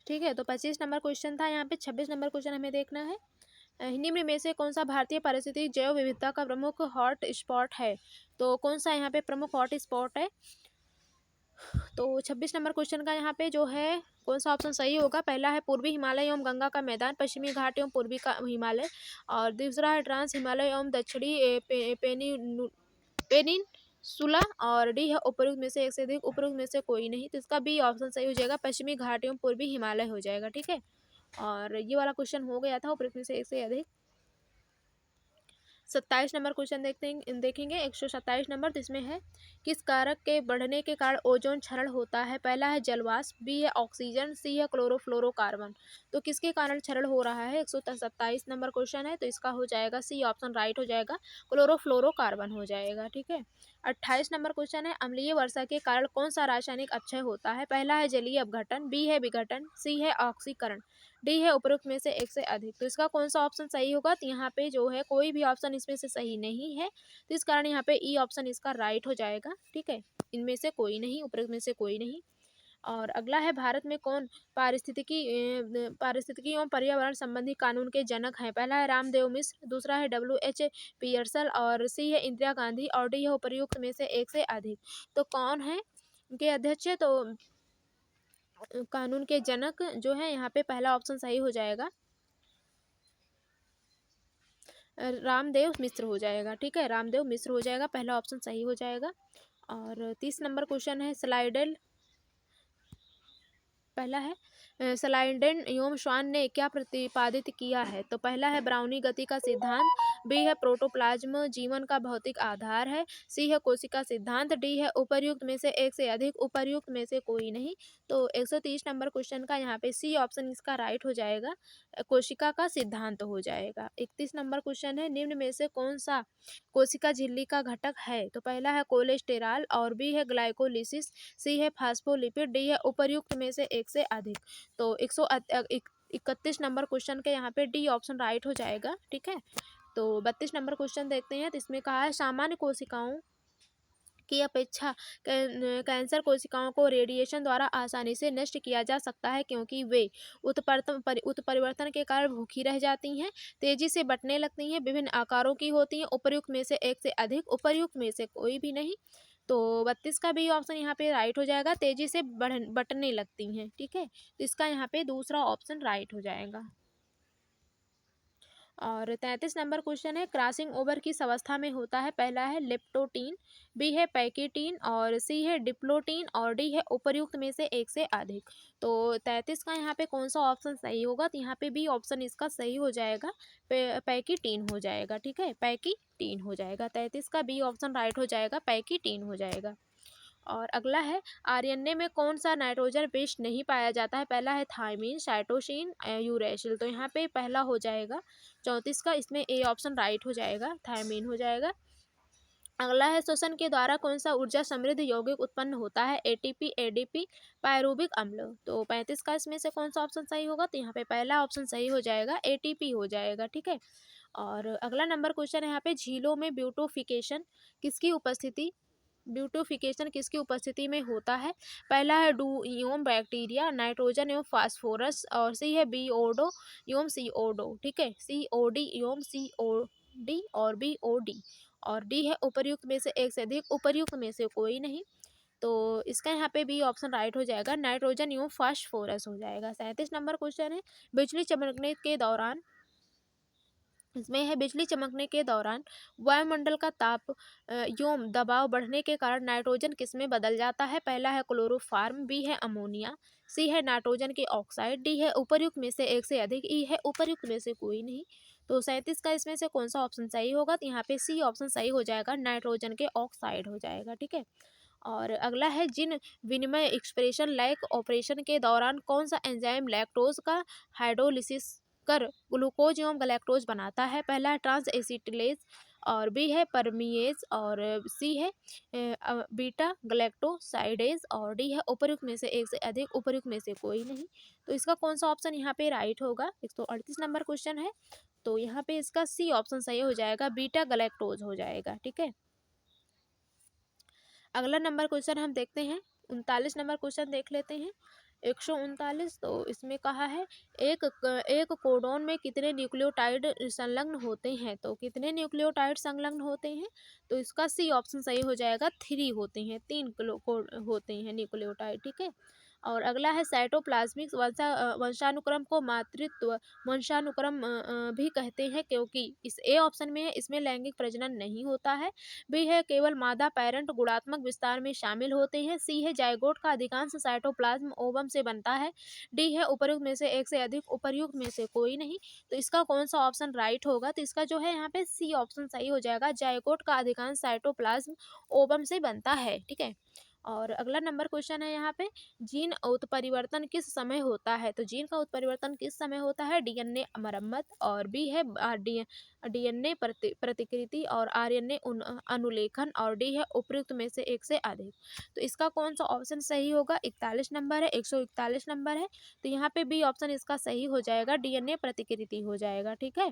ठीक है, तो 25 नंबर क्वेश्चन था यहाँ पे। 26 नंबर क्वेश्चन हमें देखना है निम्न में से कौन सा भारतीय पारिस्थितिक जैव विविधता का प्रमुख हॉट स्पॉट है। तो कौन सा यहाँ पे प्रमुख हॉट स्पॉट है। तो 26 नंबर क्वेश्चन का यहाँ पे जो है कौन सा ऑप्शन सही होगा। पहला है पूर्वी हिमालय एवं गंगा का मैदान, पश्चिमी घाट एवं पूर्वी का हिमालय, और दूसरा है ट्रांस हिमालय एवं दक्षिणी पेनिनसुला, और डी है उपरोक्त में से एक से अधिक, उपरोक्त में से कोई नहीं। तो इसका बी ऑप्शन सही हो जाएगा, पश्चिमी घाट एवं पूर्वी हिमालय हो जाएगा। ठीक है, और ये वाला क्वेश्चन हो गया था, उपरोक्त में से एक से अधिक। 27 नंबर क्वेश्चन देखेंगे 127 नंबर। तो इसमें है किस कारक के बढ़ने के कारण ओजोन क्षरण होता है। पहला है जलवाष्प, बी है ऑक्सीजन, सी है क्लोरोफ्लोरोकार्बन। तो किसके कारण क्षरण हो रहा है। 127 नंबर क्वेश्चन है, तो इसका हो जाएगा सी ऑप्शन राइट हो जाएगा, क्लोरोफ्लोरोकार्बन हो जाएगा। ठीक है। 28 नंबर क्वेश्चन है अम्लीय वर्षा के कारण कौन सा रासायनिक अपक्षय होता है। पहला है जलीय अपघटन, बी है विघटन, सी है ऑक्सीकरण, डी है उपरोक्त में से एक से अधिक। तो इसका कौन सा ऑप्शन सही होगा। तो यहाँ पे जो है कोई भी ऑप्शन इसमें से सही नहीं है, तो इस कारण यहाँ पे ई ऑप्शन इसका राइट हो जाएगा। ठीक है, इनमें से कोई नहीं, उपरोक्त में से कोई नहीं। और अगला है भारत में कौन पारिस्थितिकी एवं पर्यावरण संबंधी कानून के जनक हैं। पहला है रामदेव मिश्र, दूसरा है WH पियर्सल, और सी है इंदिरा गांधी, और डी है उपयुक्त में से एक से अधिक। तो कौन है इनके अध्यक्ष। तो कानून के जनक जो है यहाँ पे पहला ऑप्शन सही हो जाएगा, रामदेव मिश्र हो जाएगा। ठीक है, रामदेव मिश्र हो जाएगा, पहला ऑप्शन सही हो जाएगा। और 30 नंबर क्वेश्चन है स्लाइडल, पहला है स्लाइडेन एवं श्वान ने क्या प्रतिपादित किया है। तो पहला है ब्राउनी गति का सिद्धांत, बी है प्रोटोप्लाज्म जीवन का भौतिक आधार है, सी है कोशिका सिद्धांत, डी है उपर्युक्त में से एक से अधिक, उपर्युक्त में से कोई नहीं। तो 130 नंबर क्वेश्चन का यहाँ पे सी ऑप्शन इसका राइट हो जाएगा, कोशिका का सिद्धांत हो जाएगा। 31 नंबर क्वेश्चन है निम्न में से कौन सा कोशिका झिल्ली का घटक है। तो पहला है कोलेस्टेरॉल, और बी है ग्लाइकोलिसिस, सी है फास्फोलिपिड, डी है उपर्युक्त में से एक से अधिक। तो 131 नंबर क्वेश्चन के यहाँ पे डी ऑप्शन राइट हो जाएगा। ठीक है, तो 32 नंबर क्वेश्चन देखते हैं। तो इसमें कहा है सामान्य कोशिकाओं की अपेक्षा कैंसर कोशिकाओं को रेडिएशन द्वारा आसानी से नष्ट किया जा सकता है, क्योंकि वे उत्परिवर्तन के कारण भूखी रह जाती हैं, तेजी से बंटने लगती हैं, विभिन्न आकारों की होती हैं, उपर्युक्त में से एक से अधिक, उपर्युक्त में से कोई भी नहीं। तो 32 का बी ऑप्शन यहाँ पे राइट हो जाएगा, तेजी से बटने लगती हैं, ठीक है। तो इसका यहाँ पे दूसरा ऑप्शन राइट हो जाएगा। और 33 नंबर क्वेश्चन है, क्रॉसिंग ओवर किस अवस्था में होता है? पहला है लिप्टोटीन, बी है पैकेटीन, और सी है डिप्लोटीन, और डी है उपर्युक्त में से एक से अधिक। तो 33 का यहाँ पे कौन सा ऑप्शन सही होगा? तो यहाँ पे बी ऑप्शन इसका सही हो जाएगा, पैकेटीन हो जाएगा, ठीक है, पैकेटीन हो जाएगा। 33 का बी ऑप्शन राइट हो जाएगा, पैकेटीन हो जाएगा। और अगला है, आरएनए में कौन सा नाइट्रोजन बेस नहीं पाया जाता है? पहला है थायमीन, साइटोसिन, यूरेसिल। तो यहाँ पे पहला हो जाएगा 34 का, इसमें ए ऑप्शन राइट हो जाएगा, थायमीन हो जाएगा। अगला है, श्वसन के द्वारा कौन सा ऊर्जा समृद्ध यौगिक उत्पन्न होता है? एटीपी, एडीपी, पायरुविक अम्ल। तो 35 का इसमें से कौन सा ऑप्शन सही होगा? तो यहाँ पे पहला ऑप्शन सही हो जाएगा, एटीपी हो जाएगा, ठीक है। और अगला नंबर क्वेश्चन है यहाँ पे, झीलों में ब्यूटोफिकेशन किसकी उपस्थिति में होता है? पहला है डू एवं बैक्टीरिया, नाइट्रोजन एवं फास्फोरस, और सी है बीओडो एवं सीओडो, ठीक है, सीओडी एवं सीओडी, और बीओडी, और डी है उपर्युक्त में से एक से अधिक, उपर्युक्त में से कोई नहीं। तो इसका यहाँ पे बी ऑप्शन राइट हो जाएगा, नाइट्रोजन एवं फास्फोरस हो जाएगा। 37 नंबर क्वेश्चन है, बिजली चमकने के दौरान, इसमें है बिजली चमकने के दौरान वायुमंडल का ताप एवं दबाव बढ़ने के कारण नाइट्रोजन किस में बदल जाता है? पहला है क्लोरोफार्म, बी है अमोनिया, सी है नाइट्रोजन की ऑक्साइड, डी है उपर्युक्त में से एक से अधिक, ई है उपर्युक्त में से कोई नहीं। तो 37 का इसमें से कौन सा ऑप्शन सही होगा? तो यहाँ पे सी ऑप्शन सही हो जाएगा, नाइट्रोजन के ऑक्साइड हो जाएगा, ठीक है। और अगला है, जिन विनिमय एक्सप्रेशन लैक ऑपरेशन के दौरान कौन सा एंजाइम लैक्टोज का हाइड्रोलिसिस कर ग्लूकोज एवं गलैक्टोज बनाता है? पहला है ट्रांस एसिटिलेज, और बी है परमीएज, और सी है बीटा गलैक्टोसाइडेज, और डी है उपर्युक्त में से एक से अधिक, उपर्युक्त में से कोई नहीं। तो इसका कौन सा ऑप्शन यहाँ पे राइट होगा? 138 नंबर क्वेश्चन है, तो यहाँ पे इसका सी ऑप्शन सही हो जाएगा, बीटा गलैक्टोज हो जाएगा, ठीक है। अगला नंबर क्वेश्चन हम देखते हैं, 39 नंबर क्वेश्चन देख लेते हैं, 139। तो इसमें कहा है, एक कोडोन में कितने न्यूक्लियोटाइड संलग्न होते हैं? तो कितने न्यूक्लियोटाइड संलग्न होते हैं? तो इसका सी ऑप्शन सही हो जाएगा, 3 होते हैं, 3 होते हैं न्यूक्लियोटाइड, ठीक है। और अगला है, साइटोप्लाज्मिक वंशानुक्रम को मातृत्व वंशानुक्रम भी कहते हैं, क्योंकि इस ए ऑप्शन में है, इसमें लैंगिक प्रजनन नहीं होता है, बी है केवल मादा पैरेंट गुणात्मक विस्तार में शामिल होते हैं, सी है जाइगोट का अधिकांश साइटोप्लाज्म ओवम से बनता है, डी है उपर्युक्त में से एक से अधिक, उपर्युक्त में से कोई नहीं। तो इसका कौन सा ऑप्शन राइट होगा? तो इसका जो है यहाँ पे सी ऑप्शन सही हो जाएगा, जाइगोट का अधिकांश साइटोप्लाज्म ओवम से बनता है, ठीक है। और अगला नंबर क्वेश्चन है यहाँ पे, जीन उत्परिवर्तन किस समय होता है? तो जीन का उत्परिवर्तन किस समय होता है? डीएनए मरम्मत, और बी है डीएनए प्रतिकृति, और आरएनए अनुलेखन, और डी है उपयुक्त में से एक से अधिक। तो इसका कौन सा ऑप्शन सही होगा? 41 नंबर है, 141 नंबर है, तो यहाँ पे बी ऑप्शन इसका सही हो जाएगा, डीएनए प्रतिकृति हो जाएगा, ठीक है।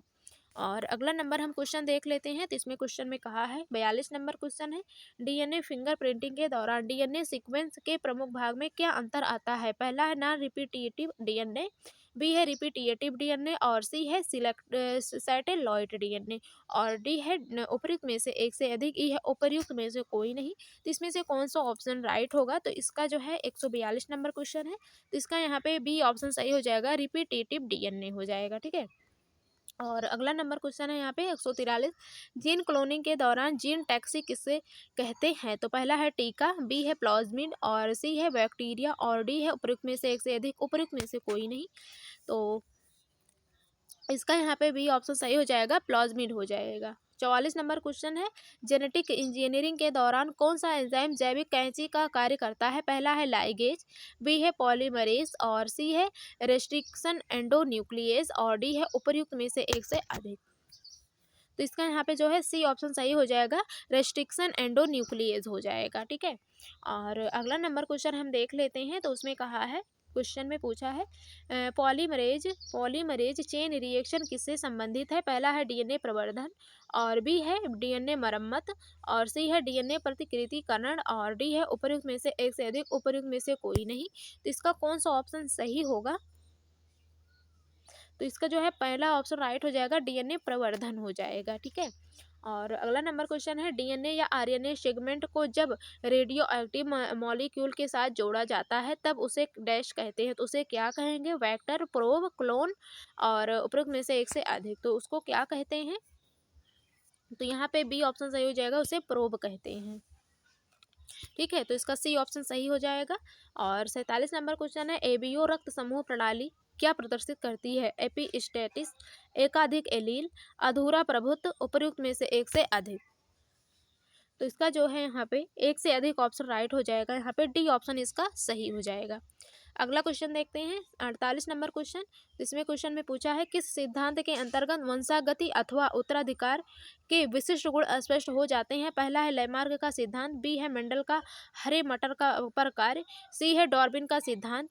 और अगला नंबर हम क्वेश्चन देख लेते हैं, तो इसमें क्वेश्चन में कहा है, 42 नंबर क्वेश्चन है, डीएनए फिंगरप्रिंटिंग के दौरान डीएनए सीक्वेंस के प्रमुख भाग में क्या अंतर आता है? पहला है नॉन रिपीटेटिव डीएनए, बी है रिपीटेटिव डीएनए, और सी है सैटेलॉइड डीएनए, और डी है उपर्युक्त में से एक से अधिक, ई है उपर्युक्त में से कोई नहीं। तो इसमें से कौन सा ऑप्शन राइट होगा? तो इसका जो है 142 नंबर क्वेश्चन है, तो इसका यहाँ पे बी ऑप्शन सही हो जाएगा, रिपीटेटिव डीएनए हो जाएगा, ठीक है। और अगला नंबर क्वेश्चन है यहाँ पे 143, जीन क्लोनिंग के दौरान जीन टैक्सी किसे कहते हैं? तो पहला है टीका, बी है प्लाज्मिड, और सी है बैक्टीरिया, और डी है उपर्युक्त में से एक से अधिक, उपर्युक्त में से कोई नहीं। तो इसका यहाँ पे बी ऑप्शन सही हो जाएगा, प्लाज्मिड हो जाएगा। 44 नंबर क्वेश्चन है, जेनेटिक इंजीनियरिंग के दौरान कौन सा एंजाइम जैविक कैंची का कार्य करता है? पहला है लाइगेज, बी है पॉलीमरेज, और सी है रेस्ट्रिक्शन एंडोन्यूक्लियेज, और डी है उपर्युक्त में से एक से अधिक। तो इसका यहाँ पे जो है सी ऑप्शन सही हो जाएगा, रेस्ट्रिक्शन एंडोन्यूक्लियेज हो जाएगा, ठीक है। और अगला नंबर क्वेश्चन हम देख लेते हैं, तो उसमें कहा है, क्वेश्चन में पूछा है, पॉलीमरेज चेन रिएक्शन किससे संबंधित है? पहला है डीएनए प्रवर्धन, और बी है डीएनए मरम्मत, और सी है डीएनए प्रतिकृतिकरण, और डी है उपर्युक्त में से एक से अधिक, उपर्युक्त में से कोई नहीं। तो इसका कौन सा ऑप्शन सही होगा? तो इसका जो है पहला ऑप्शन राइट हो जाएगा, डीएनए प्रवर्धन हो जाएगा, ठीक है। और अगला नंबर क्वेश्चन है, डीएनए या आरएनए सेगमेंट को जब रेडियो एक्टिव मॉलिक्यूल के साथ जोड़ा जाता है तब उसे डैश कहते हैं, तो उसे क्या कहेंगे? वेक्टर, प्रोब, क्लोन और उपरोक्त में से एक से अधिक, तो उसको क्या कहते हैं? तो यहाँ पे बी ऑप्शन सही हो जाएगा, उसे प्रोब कहते हैं। ठीक है, तो इसका सी ऑप्शन सही हो जाएगा। और 47 नंबर क्वेश्चन है, एबीओ रक्त समूह प्रणाली क्या प्रदर्शित करती है? एपिस्टेटिस, एकाधिक एलील, अधूरा प्रभुत्व, उपर्युक्त में से एक से अधिक। तो इसका जो है यहाँ पे एक से अधिक ऑप्शन राइट हो जाएगा, यहाँ पे डी ऑप्शन इसका सही हो जाएगा। अगला क्वेश्चन देखते हैं, 48 नंबर क्वेश्चन। इसमें क्वेश्चन में पूछा है, किस सिद्धांत के अंतर्गत वंशागति अथवा उत्तराधिकार के विशिष्ट गुण स्पष्ट हो जाते हैं? पहला है लेमार्क का सिद्धांत, बी है मेंडल का हरे मटर का पर कार्य, सी है डार्विन का सिद्धांत,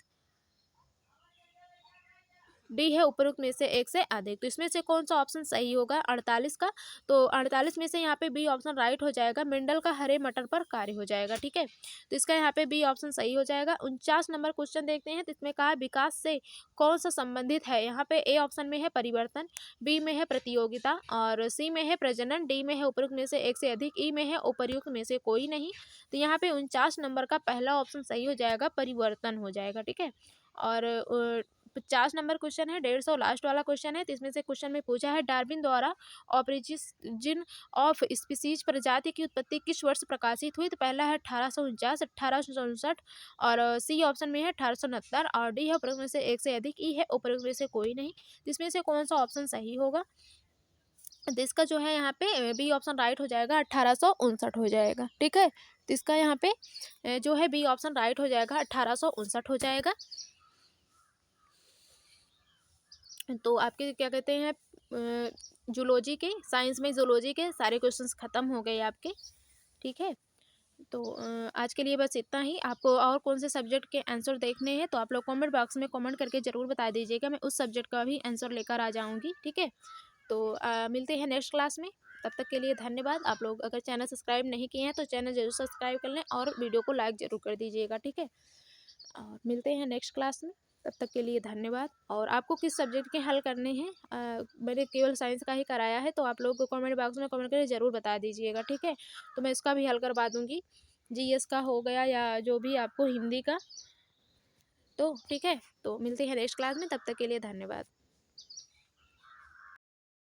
डी है उपरोक्त में से एक से अधिक। तो इसमें से कौन सा ऑप्शन सही होगा 48 का? तो 48 में से यहाँ पे बी ऑप्शन राइट हो जाएगा, मेंडल का हरे मटर पर कार्य हो जाएगा। ठीक है, तो इसका यहाँ पे बी ऑप्शन सही हो जाएगा। 49 नंबर क्वेश्चन देखते हैं, तो इसमें कहा विकास से कौन सा संबंधित है? यहाँ पे ए ऑप्शन में है परिवर्तन, बी में है प्रतियोगिता और सी में है प्रजनन, डी में है उपरोक्त में से एक से अधिक, ई में है उपर्युक्त में से कोई नहीं। तो यहाँ पे 49 नंबर का पहला ऑप्शन सही हो जाएगा, परिवर्तन हो जाएगा। ठीक है, और 50 नंबर क्वेश्चन है, 150 लास्ट वाला क्वेश्चन है। तो इसमें से क्वेश्चन में पूछा है, डार्विन द्वारा ऑरिजिन ऑफ स्पीसीज प्रजाति की उत्पत्ति किस वर्ष प्रकाशित हुई? तो पहला है 1849, 1864 और सी ऑप्शन में है 1869 और डी है उपरोक्त में से एक से अधिक, ई है उपरोक्त में से कोई नहीं। तो इसमें से कौन सा ऑप्शन सही होगा? तो इसका जो है यहाँ पे बी ऑप्शन राइट हो जाएगा, 1859 हो जाएगा। ठीक है, तो इसका यहाँ पे जो है बी ऑप्शन राइट हो जाएगा, 1859 हो जाएगा। तो आपके क्या कहते हैं, जूलॉजी के, साइंस में जूलॉजी के सारे क्वेश्चंस खत्म हो गए आपके। ठीक है, तो आज के लिए बस इतना ही। आपको और कौन से सब्जेक्ट के आंसर देखने हैं तो आप लोग कमेंट बॉक्स में कमेंट करके ज़रूर बता दीजिएगा, मैं उस सब्जेक्ट का भी आंसर लेकर आ जाऊँगी। ठीक है, तो मिलते हैं नेक्स्ट क्लास में। तब तक के लिए धन्यवाद। आप लोग अगर चैनल सब्सक्राइब नहीं किए हैं तो चैनल ज़रूर सब्सक्राइब कर लें और वीडियो को लाइक ज़रूर कर दीजिएगा। ठीक है, और मिलते हैं नेक्स्ट क्लास में। तब तक के लिए धन्यवाद। और आपको किस सब्जेक्ट के हल करने हैं, मैंने केवल साइंस का ही कराया है, तो आप लोग कमेंट बॉक्स में कमेंट करके ज़रूर बता दीजिएगा। ठीक है, तो मैं इसका भी हल करवा दूँगी, जीएस का हो गया या जो भी आपको हिंदी का। तो ठीक है, तो मिलते हैं नेक्स्ट क्लास में, तब तक के लिए धन्यवाद।